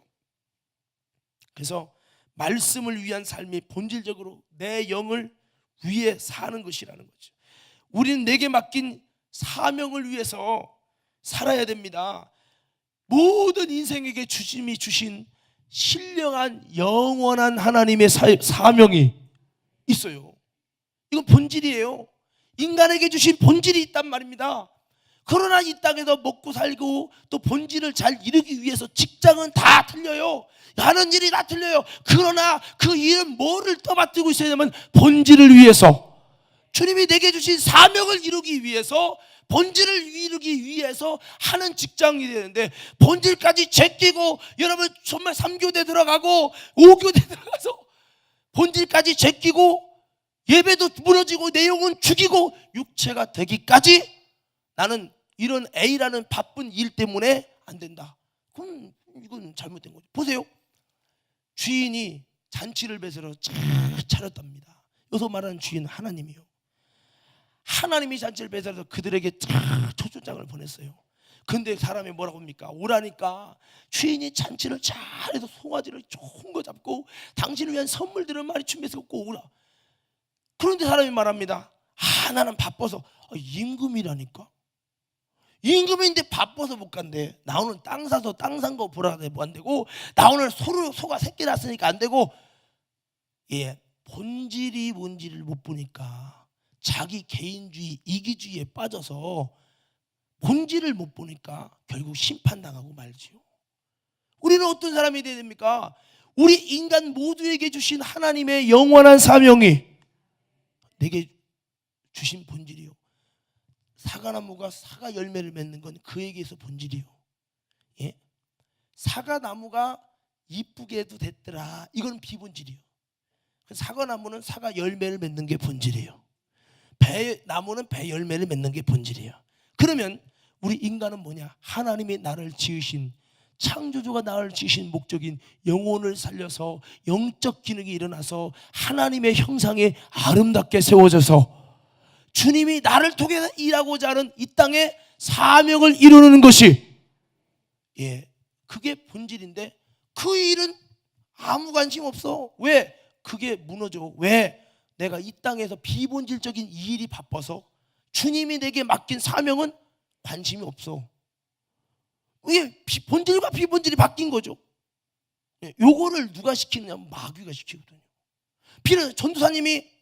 그래서 말씀을 위한 삶이 본질적으로 내 영을 위해 사는 것이라는 거죠. 우리는 내게 맡긴 사명을 위해서 살아야 됩니다. 모든 인생에게 주님이 주신 신령한 영원한 하나님의 사명이 있어요. 이건 본질이에요. 인간에게 주신 본질이 있단 말입니다. 그러나 이 땅에서 먹고 살고 또 본질을 잘 이루기 위해서 직장은 다 틀려요. 하는 일이 다 틀려요. 그러나 그 일은 뭐를 떠받들고 있어야 되냐면 본질을 위해서, 주님이 내게 주신 사명을 이루기 위해서, 본질을 이루기 위해서 하는 직장이 되는데, 본질까지 제끼고 여러분 정말 3교대 들어가고 5교대 들어가서 본질까지 제끼고 예배도 무너지고 내용은 죽이고 육체가 되기까지 나는 이런 A라는 바쁜 일 때문에 안 된다. 그럼 이건 잘못된 거죠. 보세요. 주인이 잔치를 베풀어 잘 차렸답니다. 여기서 말하는 주인은 하나님이요. 하나님이 잔치를 베풀어서 그들에게 초청장을 보냈어요. 근데 사람이 뭐라고 합니까? 오라니까 주인이 잔치를 잘해서 송아지를 좋은 거 잡고 당신을 위한 선물들을 많이 준비해서 꼭 오라. 그런데 사람이 말합니다. 나는 바빠서. 임금이라니까. 임금인데 바빠서 못 간대. 나 오늘 땅 사서 땅 산 거 보라 뭐 안 되고, 나 오늘 소가 새끼 낳았으니까 안 되고. 본질이 뭔지를 못 보니까 자기 개인주의, 이기주의에 빠져서 본질을 못 보니까 결국 심판당하고 말지요. 우리는 어떤 사람이 되어야 됩니까? 우리 인간 모두에게 주신 하나님의 영원한 사명이 내게 주신 본질이요. 사과나무가 사과 열매를 맺는 건 그에게서 본질이요. 사과나무가 이쁘게 해도 됐더라, 이건 비본질이요. 사과나무는 사과 열매를 맺는 게 본질이에요. 배나무는 배 열매를 맺는 게 본질이에요. 그러면 우리 인간은 뭐냐? 하나님이 나를 지으신, 창조주가 나를 지으신 목적인 영혼을 살려서 영적 기능이 일어나서 하나님의 형상에 아름답게 세워져서 주님이 나를 통해서 일하고자 하는 이 땅의 사명을 이루는 것이, 그게 본질인데 그 일은 아무 관심 없어. 왜? 그게 무너져. 왜? 내가 이 땅에서 비본질적인 이 일이 바빠서 주님이 내게 맡긴 사명은 관심이 없어. 이게 본질과 비본질이 바뀐 거죠. 요거를 누가 시키느냐? 마귀가 시키거든요. 비는 전도사님이,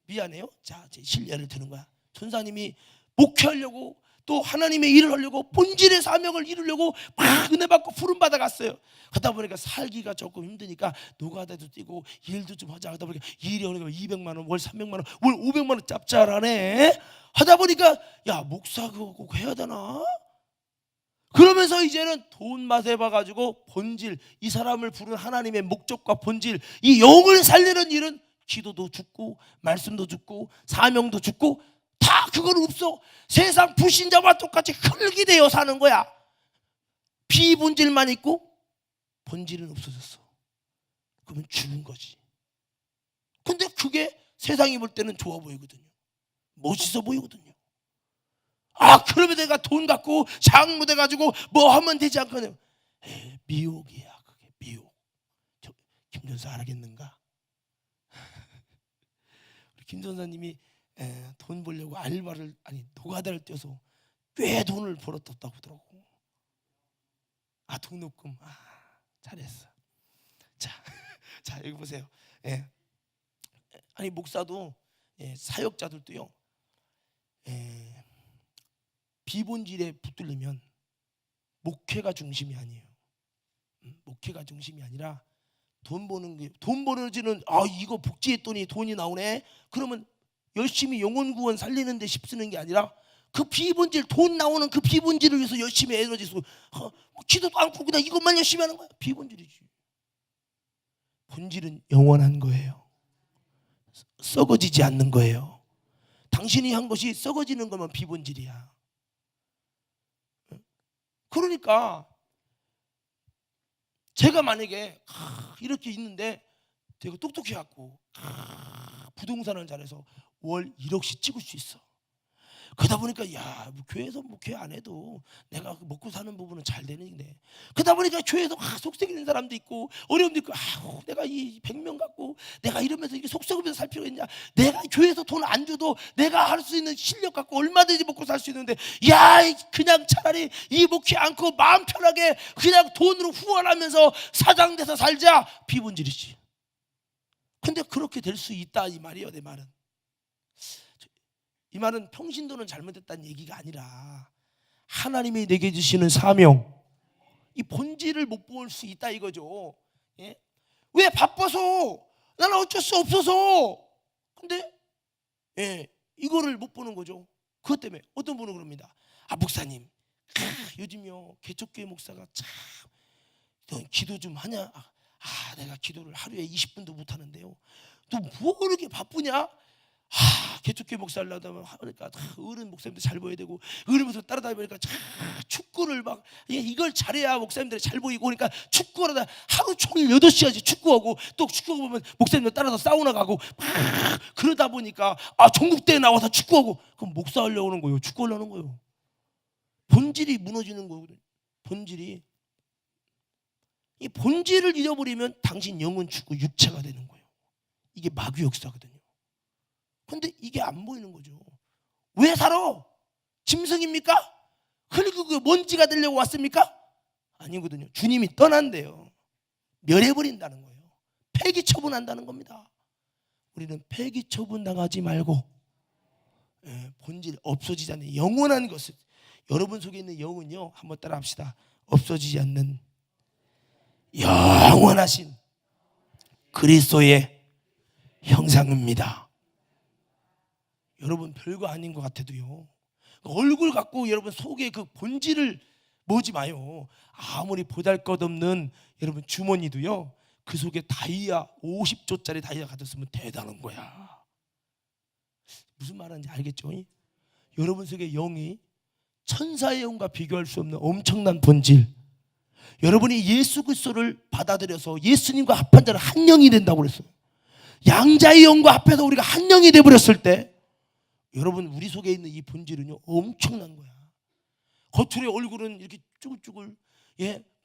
미안해요, 자, 제 실례를 드는 거야. 전사님이 목회하려고 또 하나님의 일을 하려고 본질의 사명을 이루려고 막 은혜 받고 부름 받아 갔어요. 하다 보니까 살기가 조금 힘드니까 노가다도 뛰고 일도 좀 하자 하다 보니까 일이 오니까 200만 원, 월 300만 원, 월 500만 원 짭짤하네. 하다 보니까 야, 목사 그거 꼭 해야 되나? 그러면서 이제는 돈 맛에 봐가지고 본질, 이 사람을 부른 하나님의 목적과 본질, 이 영을 살리는 일은 기도도 죽고 말씀도 죽고 사명도 죽고 다 그건 없어. 세상 불신자와 똑같이 흙이 되어 사는 거야. 비본질만 있고 본질은 없어졌어. 그러면 죽은 거지. 근데 그게 세상이 볼 때는 좋아 보이거든요. 멋있어 보이거든요. 그러면 내가 돈 갖고 장로돼 가지고 뭐 하면 되지 않거든요. 미혹이야. 그게 미혹. 김 전사 알겠는가? 김 전사님이 돈 벌려고 알바를, 노가다를 뛰어서 꽤 돈을 벌었다고 하더라고. 등록금. 잘했어. 자, 여기 보세요. 목사도, 사역자들도요, 비본질에 붙들리면 목회가 중심이 아니에요. 목회가 중심이 아니라 돈 벌어지는, 이거 복지했더니 돈이 나오네. 그러면 열심히 영혼 구원 살리는 데 힘쓰는 게 아니라 그 비본질, 돈 나오는 그 비본질을 위해서 열심히 에너지 쓰고, 기도도 않고 그냥 이것만 열심히 하는 거야. 비본질이지. 본질은 영원한 거예요. 썩어지지 않는 거예요. 당신이 한 것이 썩어지는 거면 비본질이야. 그러니까 제가 만약에 이렇게 있는데 되게 똑똑해갖고 부동산을 잘해서 월 1억씩 찍을 수 있어. 그러다 보니까 뭐 교회에서 목회 안 해도 내가 먹고 사는 부분은 잘 되는데, 그러다 보니까 교회에서 속썩이는 사람도 있고 어려움도 있고, 내가 이 100명 갖고 내가 이러면서 이게 속썩으면서 살 필요가 있냐? 내가 교회에서 돈 안 줘도 내가 할 수 있는 실력 갖고 얼마든지 먹고 살 수 있는데, 그냥 차라리 이 목회 않고 마음 편하게 그냥 돈으로 후원하면서 사장 돼서 살자. 비본질이지. 근데 그렇게 될 수 있다, 이 말이에요. 내 말은, 이 말은 평신도는 잘못됐다는 얘기가 아니라 하나님이 내게 주시는 사명, 이 본질을 못 볼 수 있다 이거죠. 왜? 바빠서, 나는 어쩔 수 없어서. 근데 이거를 못 보는 거죠. 그것 때문에 어떤 분은 그럽니다. 목사님, 요즘요 개척교회 목사가 참, 너 기도 좀 하냐? 내가 기도를 하루에 20분도 못 하는데요. 너 뭐 이렇게 바쁘냐? 개척교회 목사를 하니까 어른 목사님들 잘 보여야 되고, 어른 목사 따라다니니까 축구를 막 이걸 잘해야 목사님들이 잘 보이고, 그러니까 축구하다 하루 종일 8시간씩 축구하고, 또 축구하고 보면 목사님들 따라서 사우나 가고 그러다 보니까 전국대회 나와서 축구하고. 그럼 목사 하려고 하는 거예요? 축구하려는 거예요? 본질이 무너지는 거거든요. 본질이. 이 본질을 잃어버리면 당신 영은 죽고 육체가 되는 거예요. 이게 마귀 역사거든요. 근데 이게 안 보이는 거죠. 왜 살아? 짐승입니까? 흙이고 먼지가 되려고 왔습니까? 아니거든요. 주님이 떠난대요. 멸해버린다는 거예요. 폐기 처분한다는 겁니다. 우리는 폐기 처분 당하지 말고 본질 없어지지 않는 영원한 것을, 여러분 속에 있는 영은요, 한번 따라 합시다. 없어지지 않는 영원하신 그리스도의 형상입니다. 여러분 별거 아닌 것 같아도요, 얼굴 갖고 여러분 속에 그 본질을 모지 마요. 아무리 보잘것없는 여러분 주머니도요, 그 속에 다이아 50조짜리 다이아 가졌으면 대단한 거야. 무슨 말하는지 알겠죠? 여러분 속에 영이 천사의 영과 비교할 수 없는 엄청난 본질, 여러분이 예수 그리스도를 받아들여서 예수님과 합한 자는 한 영이 된다고 그랬어요. 양자의 영과 합해서 우리가 한 영이 되어버렸을 때, 여러분 우리 속에 있는 이 본질은요 엄청난 거야. 겉으로 얼굴은 이렇게 쭈글쭈글,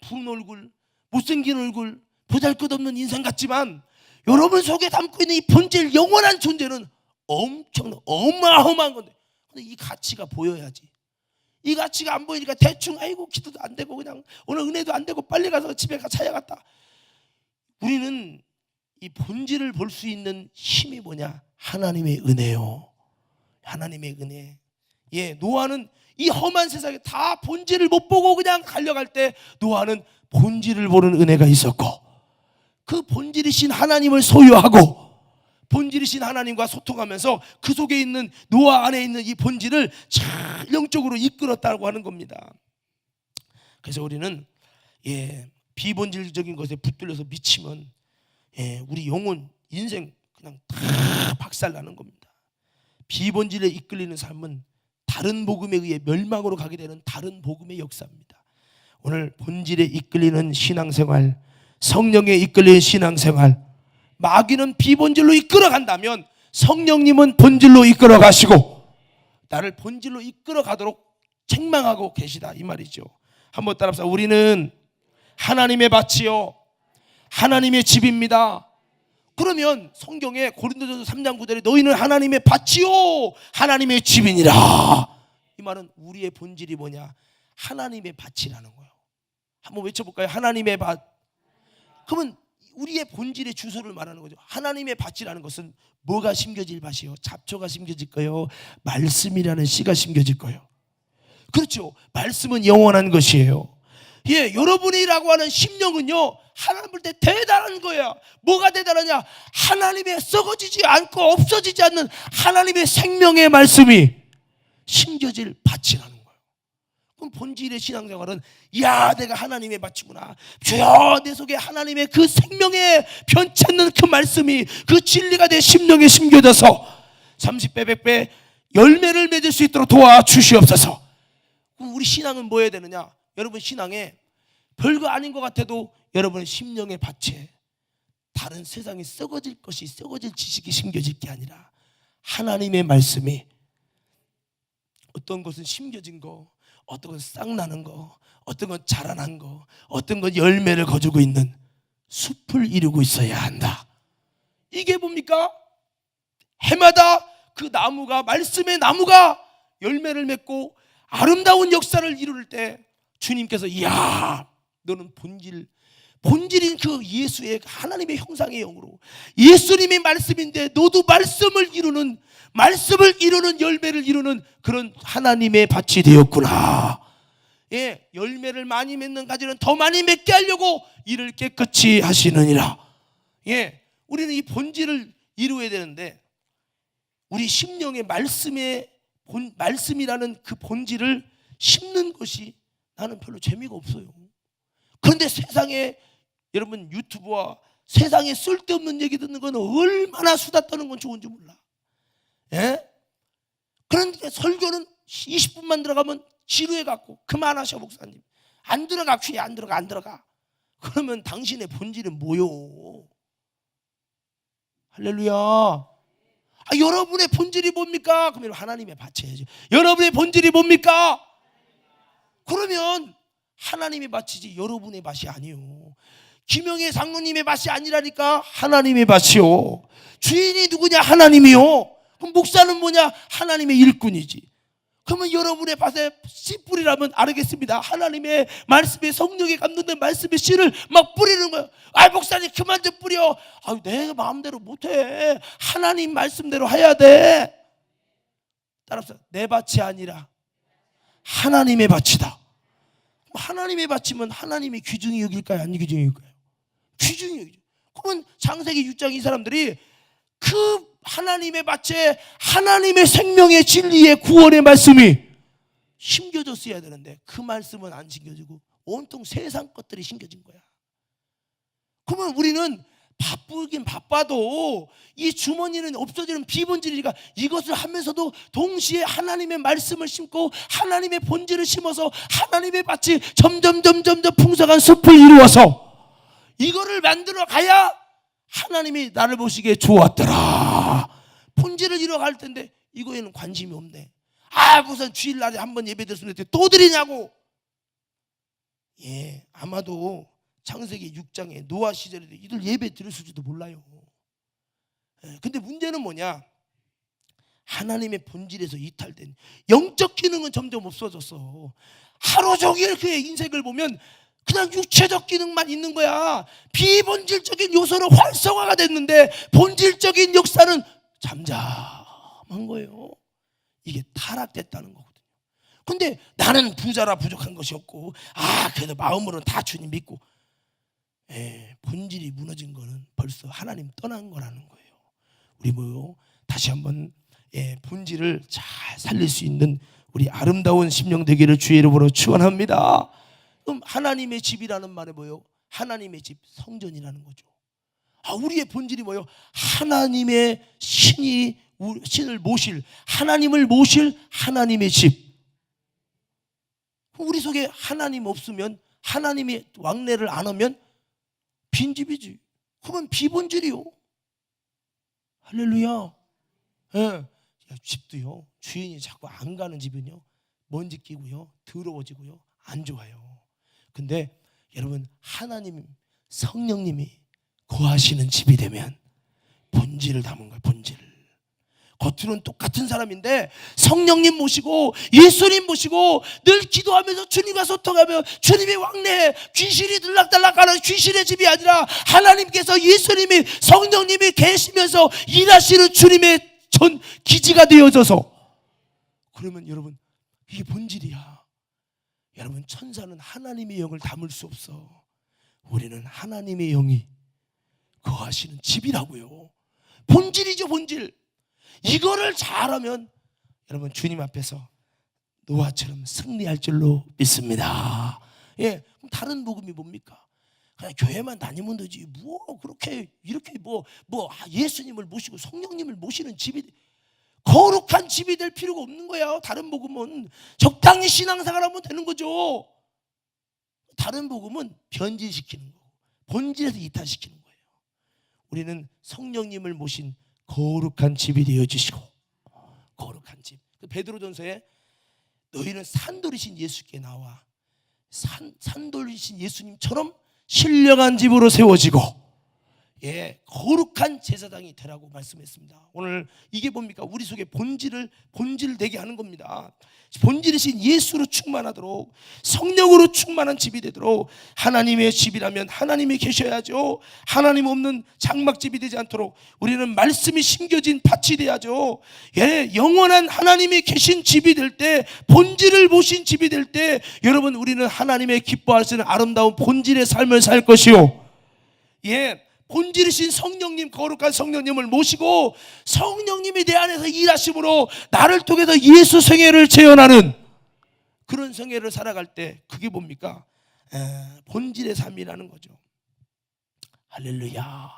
푸른 얼굴, 못생긴 얼굴, 보잘것없는 인상 같지만, 여러분 속에 담고 있는 이 본질, 영원한 존재는 엄청난 어마어마한 건데, 근데 이 가치가 보여야지. 이 가치가 안 보이니까 대충 아이고 기도도 안 되고 그냥 오늘 은혜도 안 되고 빨리 가서 집에 자야겠다. 우리는 이 본질을 볼 수 있는 힘이 뭐냐? 하나님의 은혜요. 하나님의 은혜. 노아는 이 험한 세상에 다 본질을 못 보고 그냥 달려갈 때, 노아는 본질을 보는 은혜가 있었고, 그 본질이신 하나님을 소유하고 본질이신 하나님과 소통하면서 그 속에 있는, 노아 안에 있는 이 본질을 잘 영적으로 이끌었다고 하는 겁니다. 그래서 우리는 비본질적인 것에 붙들려서 미치면 우리 영혼, 인생 그냥 다 박살나는 겁니다. 비본질에 이끌리는 삶은 다른 복음에 의해 멸망으로 가게 되는 다른 복음의 역사입니다. 오늘 본질에 이끌리는 신앙생활, 성령에 이끌리는 신앙생활, 마귀는 비본질로 이끌어간다면 성령님은 본질로 이끌어가시고 나를 본질로 이끌어가도록 책망하고 계시다, 이 말이죠. 한번 따라합시다. 우리는 하나님의 밭이요 하나님의 집입니다. 그러면 성경에 고린도전서 3장 9절에 너희는 하나님의 밭이요 하나님의 집이니라, 이 말은 우리의 본질이 뭐냐? 하나님의 밭이라는 거예요. 한번 외쳐볼까요? 하나님의 밭. 그러면 우리의 본질의 주소를 말하는 거죠. 하나님의 밭이라는 것은 뭐가 심겨질 밭이요? 잡초가 심겨질 거예요? 말씀이라는 씨가 심겨질 거예요? 그렇죠. 말씀은 영원한 것이에요. 여러분이라고 하는 심령은요, 하나님 볼 때 대단한 거야. 뭐가 대단하냐? 하나님의 썩어지지 않고 없어지지 않는 하나님의 생명의 말씀이 심겨질 밭이라는 거예요. 그럼 본질의 신앙생활은, 내가 하나님의 밭이구나. 주여, 내 속에 하나님의 그 생명의 변찮는 그 말씀이, 그 진리가 내 심령에 심겨져서 30배 100배 열매를 맺을 수 있도록 도와주시옵소서. 그럼 우리 신앙은 뭐 해야 되느냐? 여러분 신앙에 별거 아닌 것 같아도 여러분의 심령의 밭에 다른 세상에 썩어질 지식이 심겨질 게 아니라 하나님의 말씀이, 어떤 것은 심겨진 거, 어떤 건 싹나는 거, 어떤 건 자라난 거, 어떤 건 열매를 거두고 있는 숲을 이루고 있어야 한다. 이게 뭡니까? 해마다 그 나무가, 말씀의 나무가 열매를 맺고 아름다운 역사를 이룰 때 주님께서 너는 본질인 그 예수의 하나님의 형상의 영으로, 예수님의 말씀인데 너도 말씀을 이루는 열매를 이루는 그런 하나님의 밭이 되었구나. 열매를 많이 맺는 가지는 더 많이 맺게 하려고 이를 깨끗이 하시느니라. 우리는 이 본질을 이루어야 되는데, 우리 심령의 말씀이라는 그 본질을 심는 것이 나는 별로 재미가 없어요. 그런데 세상에, 여러분 유튜브와 세상에 쓸데없는 얘기 듣는 건 얼마나 수다 떠는 건 좋은지 몰라. 예? 그런데 설교는 20분만 들어가면 지루해갖고 그만하셔 목사님. 안 들어가 귀에 안 들어가. 그러면 당신의 본질은 뭐요? 할렐루야. 여러분의 본질이 뭡니까? 그러면 하나님의 바쳐야죠. 여러분의 본질이 뭡니까? 그러면 하나님의 밭이지 여러분의 밭이 아니요. 김영애 장로님의 밭이 아니라니까. 하나님의 밭이요. 주인이 누구냐? 하나님이요. 그럼 목사는 뭐냐? 하나님의 일꾼이지. 그러면 여러분의 밭에 씨 뿌리라면 알겠습니다. 하나님의 말씀에 성령에 감동된 말씀의 씨를 막 뿌리는 거예요. 목사님 그만 좀 뿌려. 내 마음대로 못해. 하나님 말씀대로 해야 돼. 따라서 내 밭이 아니라 하나님의 밭이다. 하나님의 밭이면 하나님의 귀중히 여길까요? 안 귀중히 여길까요? 귀중히 여기죠. 그러면 창세기 6장 이 사람들이 그 하나님의 밭에 하나님의 생명의 진리의 구원의 말씀이 심겨졌어야 되는데 그 말씀은 안 심겨지고 온통 세상 것들이 심겨진 거야. 그러면 우리는 바쁘긴 바빠도 이 주머니는 없어지는 비본질이니까 이것을 하면서도 동시에 하나님의 말씀을 심고 하나님의 본질을 심어서 하나님의 밭이 점점 풍성한 숲을 이루어서 이거를 만들어 가야 하나님이 나를 보시기에 좋았더라. 본질을 이뤄갈 텐데 이거에는 관심이 없네. 무슨 주일날에 한번 예배 드렸는데 또 드리냐고. 아마도 창세기 6장에 노아 시절에 이들 예배 드렸을지도 몰라요. 근데 문제는 뭐냐? 하나님의 본질에서 이탈된 영적 기능은 점점 없어졌어. 하루 종일 그의 인생을 보면 그냥 육체적 기능만 있는 거야. 비본질적인 요소는 활성화가 됐는데 본질적인 역사는 잠잠한 거예요. 이게 타락됐다는 거거든요. 근데 나는 부자라 부족한 것이 없고 그래도 마음으로는 다 주님 믿고 본질이 무너진 거는 벌써 하나님 떠난 거라는 거예요. 우리 다시 한번 본질을 잘 살릴 수 있는 우리 아름다운 심령 되기를 주의 이름으로 축원합니다. 그럼 하나님의 집이라는 말이 뭐예요? 하나님의 집, 성전이라는 거죠. 우리의 본질이 뭐예요? 하나님의 신을 모실, 하나님을 모실 하나님의 집. 우리 속에 하나님 없으면, 하나님의 왕래를 안 하면 빈집이지. 그러면 비본질이요. 할렐루야. 집도요, 주인이 자꾸 안 가는 집은요, 먼지 끼고요, 더러워지고요, 안 좋아요. 근데 여러분, 하나님 성령님이 거하시는 집이 되면 본질을 담은 거예요. 본질을. 겉으로는 똑같은 사람인데 성령님 모시고 예수님 모시고 늘 기도하면서 주님과 소통하며 주님의 왕래에 귀신이 들락달락하는 귀신의 집이 아니라 하나님께서 예수님이 성령님이 계시면서 일하시는 주님의 전 기지가 되어져서, 그러면 여러분 이게 본질이야. 여러분, 천사는 하나님의 영을 담을 수 없어. 우리는 하나님의 영이 거하시는 집이라고요. 본질이죠, 본질. 이거를 잘하면 여러분 주님 앞에서 노아처럼 승리할 줄로 믿습니다. 그럼 다른 복음이 뭡니까? 그냥 교회만 다니면 되지. 그렇게 이렇게 예수님을 모시고 성령님을 모시는 집이, 거룩한 집이 될 필요가 없는 거야. 다른 복음은 적당히 신앙생활하면 되는 거죠. 다른 복음은 변질시키는 거고 본질에서 이탈시키는 거예요. 우리는 성령님을 모신 거룩한 집이 되어주시고, 거룩한 집. 베드로전서에 너희는 산돌이신 예수께 나와 산돌이신 예수님처럼 신령한 집으로 세워지고 거룩한 제사장이 되라고 말씀했습니다. 오늘 이게 뭡니까? 우리 속에 본질 되게 하는 겁니다. 본질이신 예수로 충만하도록, 성령으로 충만한 집이 되도록, 하나님의 집이라면 하나님이 계셔야죠. 하나님 없는 장막집이 되지 않도록 우리는 말씀이 심겨진 밭이 돼야죠. 영원한 하나님이 계신 집이 될 때, 본질을 보신 집이 될 때, 여러분, 우리는 하나님의 기뻐하시는 아름다운 본질의 삶을 살 것이요, 본질이신 성령님, 거룩한 성령님을 모시고 성령님이 내 안에서 일하심으로 나를 통해서 예수 생애를 재현하는 그런 생애를 살아갈 때, 그게 뭡니까? 본질의 삶이라는 거죠. 할렐루야.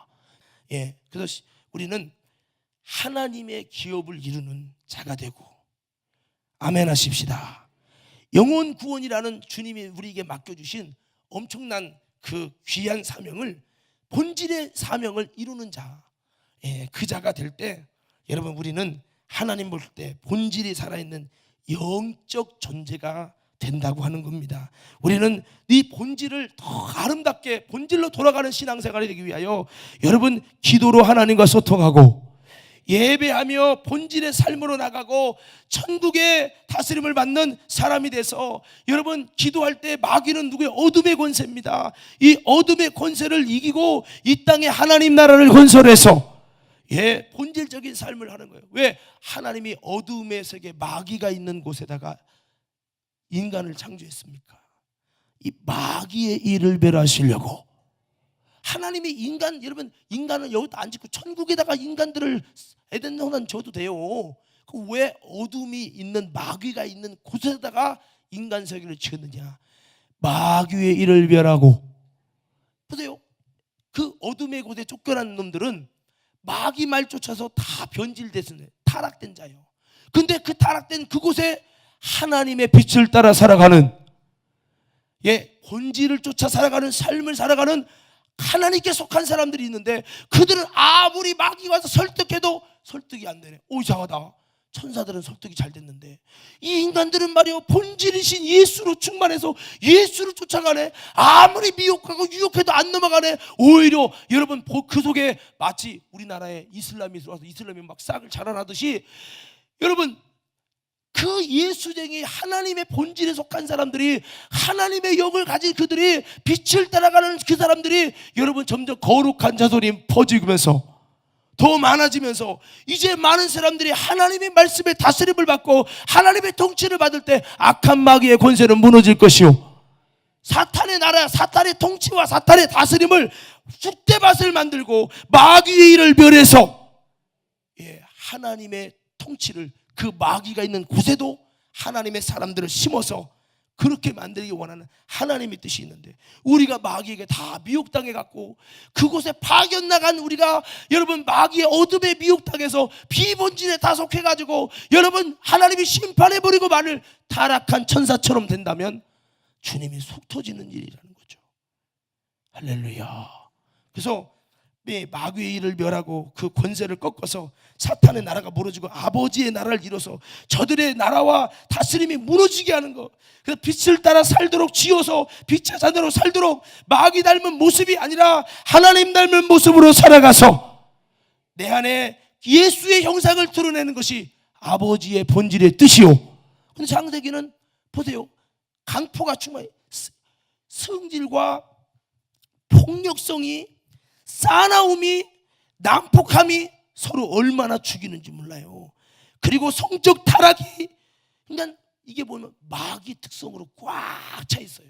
그래서 우리는 하나님의 기업을 이루는 자가 되고, 아멘 하십시다. 영혼 구원이라는 주님이 우리에게 맡겨주신 엄청난 그 귀한 사명을, 본질의 사명을 이루는 자, 그 자가 될 때 여러분, 우리는 하나님 볼 때 본질이 살아있는 영적 존재가 된다고 하는 겁니다. 우리는 이 본질을 더 아름답게 본질로 돌아가는 신앙생활이 되기 위하여 여러분, 기도로 하나님과 소통하고 예배하며 본질의 삶으로 나가고 천국의 다스림을 받는 사람이 돼서, 여러분, 기도할 때 마귀는 누구의? 어둠의 권세입니다. 이 어둠의 권세를 이기고 이 땅에 하나님 나라를 건설해서 본질적인 삶을 하는 거예요. 왜? 하나님이 어둠의 세계, 마귀가 있는 곳에다가 인간을 창조했습니까? 이 마귀의 일을 멸하시려고 하나님이 여러분, 인간은 여기다 안 짓고 천국에다가 인간들을 에덴 동산 줘도 돼요. 왜 어둠이 있는, 마귀가 있는 곳에다가 인간 세계를 지었느냐? 마귀의 일을 멸하고. 보세요, 그 어둠의 곳에 쫓겨난 놈들은 마귀 말 쫓아서 다 변질돼서 타락된 자예요. 근데 그 타락된 그곳에 하나님의 빛을 따라 살아가는, 본질을 쫓아 살아가는 삶을 살아가는 하나님께 속한 사람들이 있는데, 그들은 아무리 마귀가 와서 설득해도 설득이 안 되네. 오, 이상하다. 천사들은 설득이 잘 됐는데 이 인간들은 말이요, 본질이신 예수로 충만해서 예수를 쫓아가네. 아무리 미혹하고 유혹해도 안 넘어가네. 오히려 여러분, 그 속에 마치 우리나라에 이슬람이 들어와서 이슬람이 막 싹을 자라나듯이, 여러분, 그 예수쟁이 하나님의 본질에 속한 사람들이, 하나님의 영을 가진 그들이, 빛을 따라가는 그 사람들이 여러분, 점점 거룩한 자손이 퍼지면서 더 많아지면서, 이제 많은 사람들이 하나님의 말씀에 다스림을 받고 하나님의 통치를 받을 때 악한 마귀의 권세는 무너질 것이요, 사탄의 나라, 사탄의 통치와 사탄의 다스림을 쑥대밭을 만들고 마귀의 일을 멸해서 하나님의 통치를, 그 마귀가 있는 곳에도 하나님의 사람들을 심어서 그렇게 만들기 원하는 하나님의 뜻이 있는데, 우리가 마귀에게 다 미혹당해 갖고 그곳에 파견 나간 우리가, 여러분, 마귀의 어둠에 미혹당해서 비본질에 다속해 가지고 여러분, 하나님이 심판해 버리고 만일 타락한 천사처럼 된다면 주님이 속 터지는 일이라는 거죠. 할렐루야. 그래서 마귀의 일을 멸하고 그 권세를 꺾어서 사탄의 나라가 무너지고 아버지의 나라를 이뤄서 저들의 나라와 다스림이 무너지게 하는 것. 그래서 빛을 따라 살도록 지어서 빛의 자녀로 살도록 마귀 닮은 모습이 아니라 하나님 닮은 모습으로 살아가서 내 안에 예수의 형상을 드러내는 것이 아버지의 본질의 뜻이요. 근데 창세기는 보세요, 강포가 충만해. 성질과 폭력성이, 싸나움이, 난폭함이 서로 얼마나 죽이는지 몰라요. 그리고 성적 타락이, 그러니까 이게 보면 마귀 특성으로 꽉 차 있어요.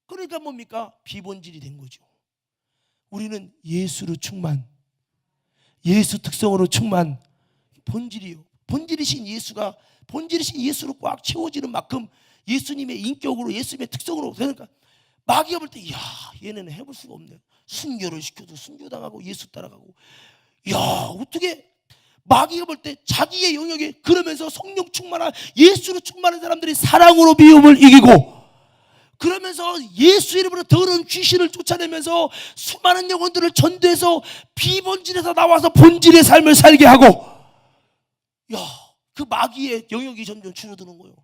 그러니까 뭡니까? 비본질이 된 거죠. 우리는 예수로 충만, 예수 특성으로 충만, 본질이요. 본질이신 예수가, 본질이신 예수로 꽉 채워지는 만큼 예수님의 인격으로, 예수님의 특성으로, 그러니까 마귀가 볼 때, 이야, 얘네는 해볼 수가 없네. 순교를 시켜도 순교당하고 예수 따라가고, 야, 어떻게 마귀가 볼 때 자기의 영역에, 그러면서 성령 충만한, 예수로 충만한 사람들이 사랑으로 미움을 이기고, 그러면서 예수 이름으로 더러운 귀신을 쫓아내면서 수많은 영혼들을 전도해서 비본질에서 나와서 본질의 삶을 살게 하고, 야, 그 마귀의 영역이 점점 줄어드는 거예요.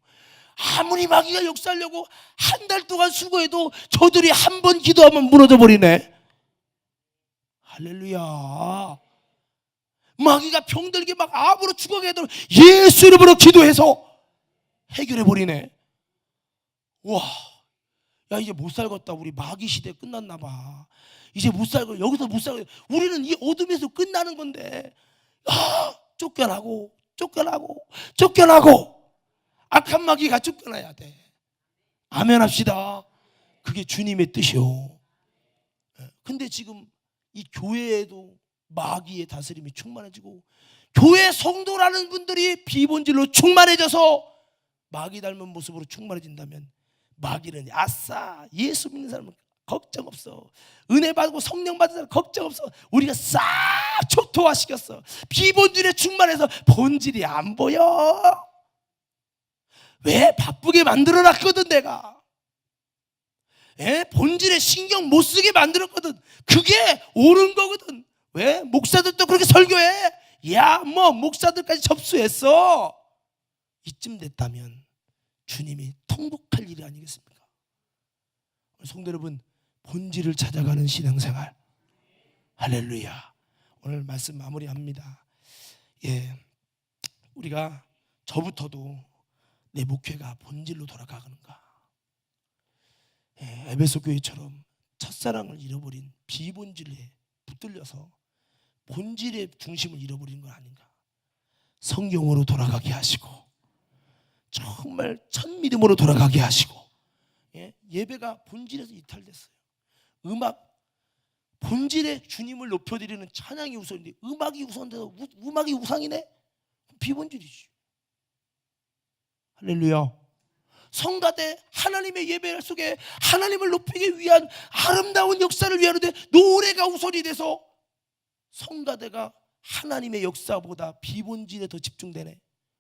아무리 마귀가 역사하려고 한 달 동안 수고해도 저들이 한 번 기도하면 무너져 버리네. 할렐루야. 마귀가 병들게 막 암으로 죽어게 하도록 예수 이름으로 기도해서 해결해 버리네. 와, 야, 이제 못 살겠다. 우리 마귀 시대 끝났나 봐. 이제 못 살고, 여기서 못 살고, 우리는 이 어둠에서 끝나는 건데, 쫓겨나고 악한 마귀가 쫓겨나야 돼. 아멘 합시다. 그게 주님의 뜻이요. 근데 지금 이 교회에도 마귀의 다스림이 충만해지고, 교회 성도라는 분들이 비본질로 충만해져서 마귀 닮은 모습으로 충만해진다면, 마귀는 아싸, 예수 믿는 사람은 걱정 없어, 은혜 받고 성령 받은 사람 걱정 없어, 우리가 싹 초토화시켰어. 비본질에 충만해서 본질이 안 보여. 왜? 바쁘게 만들어놨거든 내가. 본질에 신경 못 쓰게 만들었거든. 그게 옳은 거거든. 왜? 목사들도 그렇게 설교해. 야, 뭐 목사들까지 접수했어. 이쯤 됐다면 주님이 통곡할 일이 아니겠습니까? 성도 여러분, 본질을 찾아가는 신앙생활, 할렐루야. 오늘 말씀 마무리합니다. 우리가 저부터도 내 목회가 본질로 돌아가는가. 에베소 교회처럼 첫사랑을 잃어버린 비본질에 붙들려서 본질의 중심을 잃어버린 건 아닌가. 성경으로 돌아가게 하시고 정말 첫 믿음으로 돌아가게 하시고, 예배가 본질에서 이탈됐어요. 음악, 본질의 주님을 높여드리는 찬양이 우선인데 음악이 우선돼서 음악이 우상이네? 비본질이지. 할렐루야. 성가대 하나님의 예배 속에 하나님을 높이기 위한 아름다운 역사를 위하는데 노래가 우선이 돼서 성가대가 하나님의 역사보다 비본질에 더 집중되네.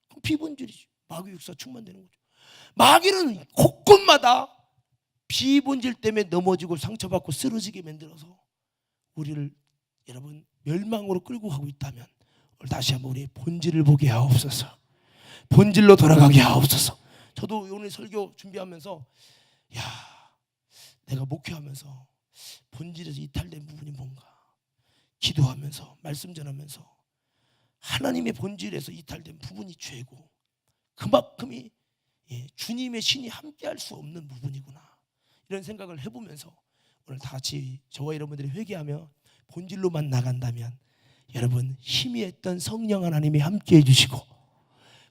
그럼 비본질이지. 마귀 역사 충만되는 거죠. 마귀는 곳곳마다 비본질 때문에 넘어지고 상처받고 쓰러지게 만들어서 우리를, 여러분, 멸망으로 끌고 가고 있다면 오늘 다시 한번 우리의 본질을 보게 하옵소서. 본질로 돌아가게 하옵소서. 저도 오늘 설교 준비하면서 내가 목회하면서 본질에서 이탈된 부분이 뭔가, 기도하면서 말씀 전하면서 하나님의 본질에서 이탈된 부분이 죄고 그만큼이 주님의 신이 함께할 수 없는 부분이구나, 이런 생각을 해보면서 오늘 다 같이 저와 여러분들이 회개하며 본질로만 나간다면 여러분, 희미했던 성령 하나님이 함께해 주시고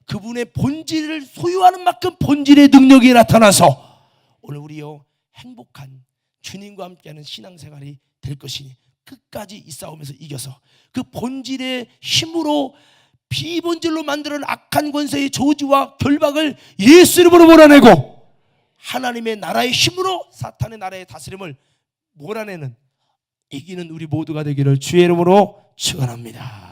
그분의 본질을 소유하는 만큼 본질의 능력이 나타나서 오늘 우리요 행복한 주님과 함께하는 신앙생활이 될 것이니 끝까지 이 싸움에서 이겨서 그 본질의 힘으로 비본질로 만드는 악한 권세의 저주와 결박을 예수 이름으로 몰아내고 하나님의 나라의 힘으로 사탄의 나라의 다스림을 몰아내는, 이기는 우리 모두가 되기를 주의 이름으로 축원합니다.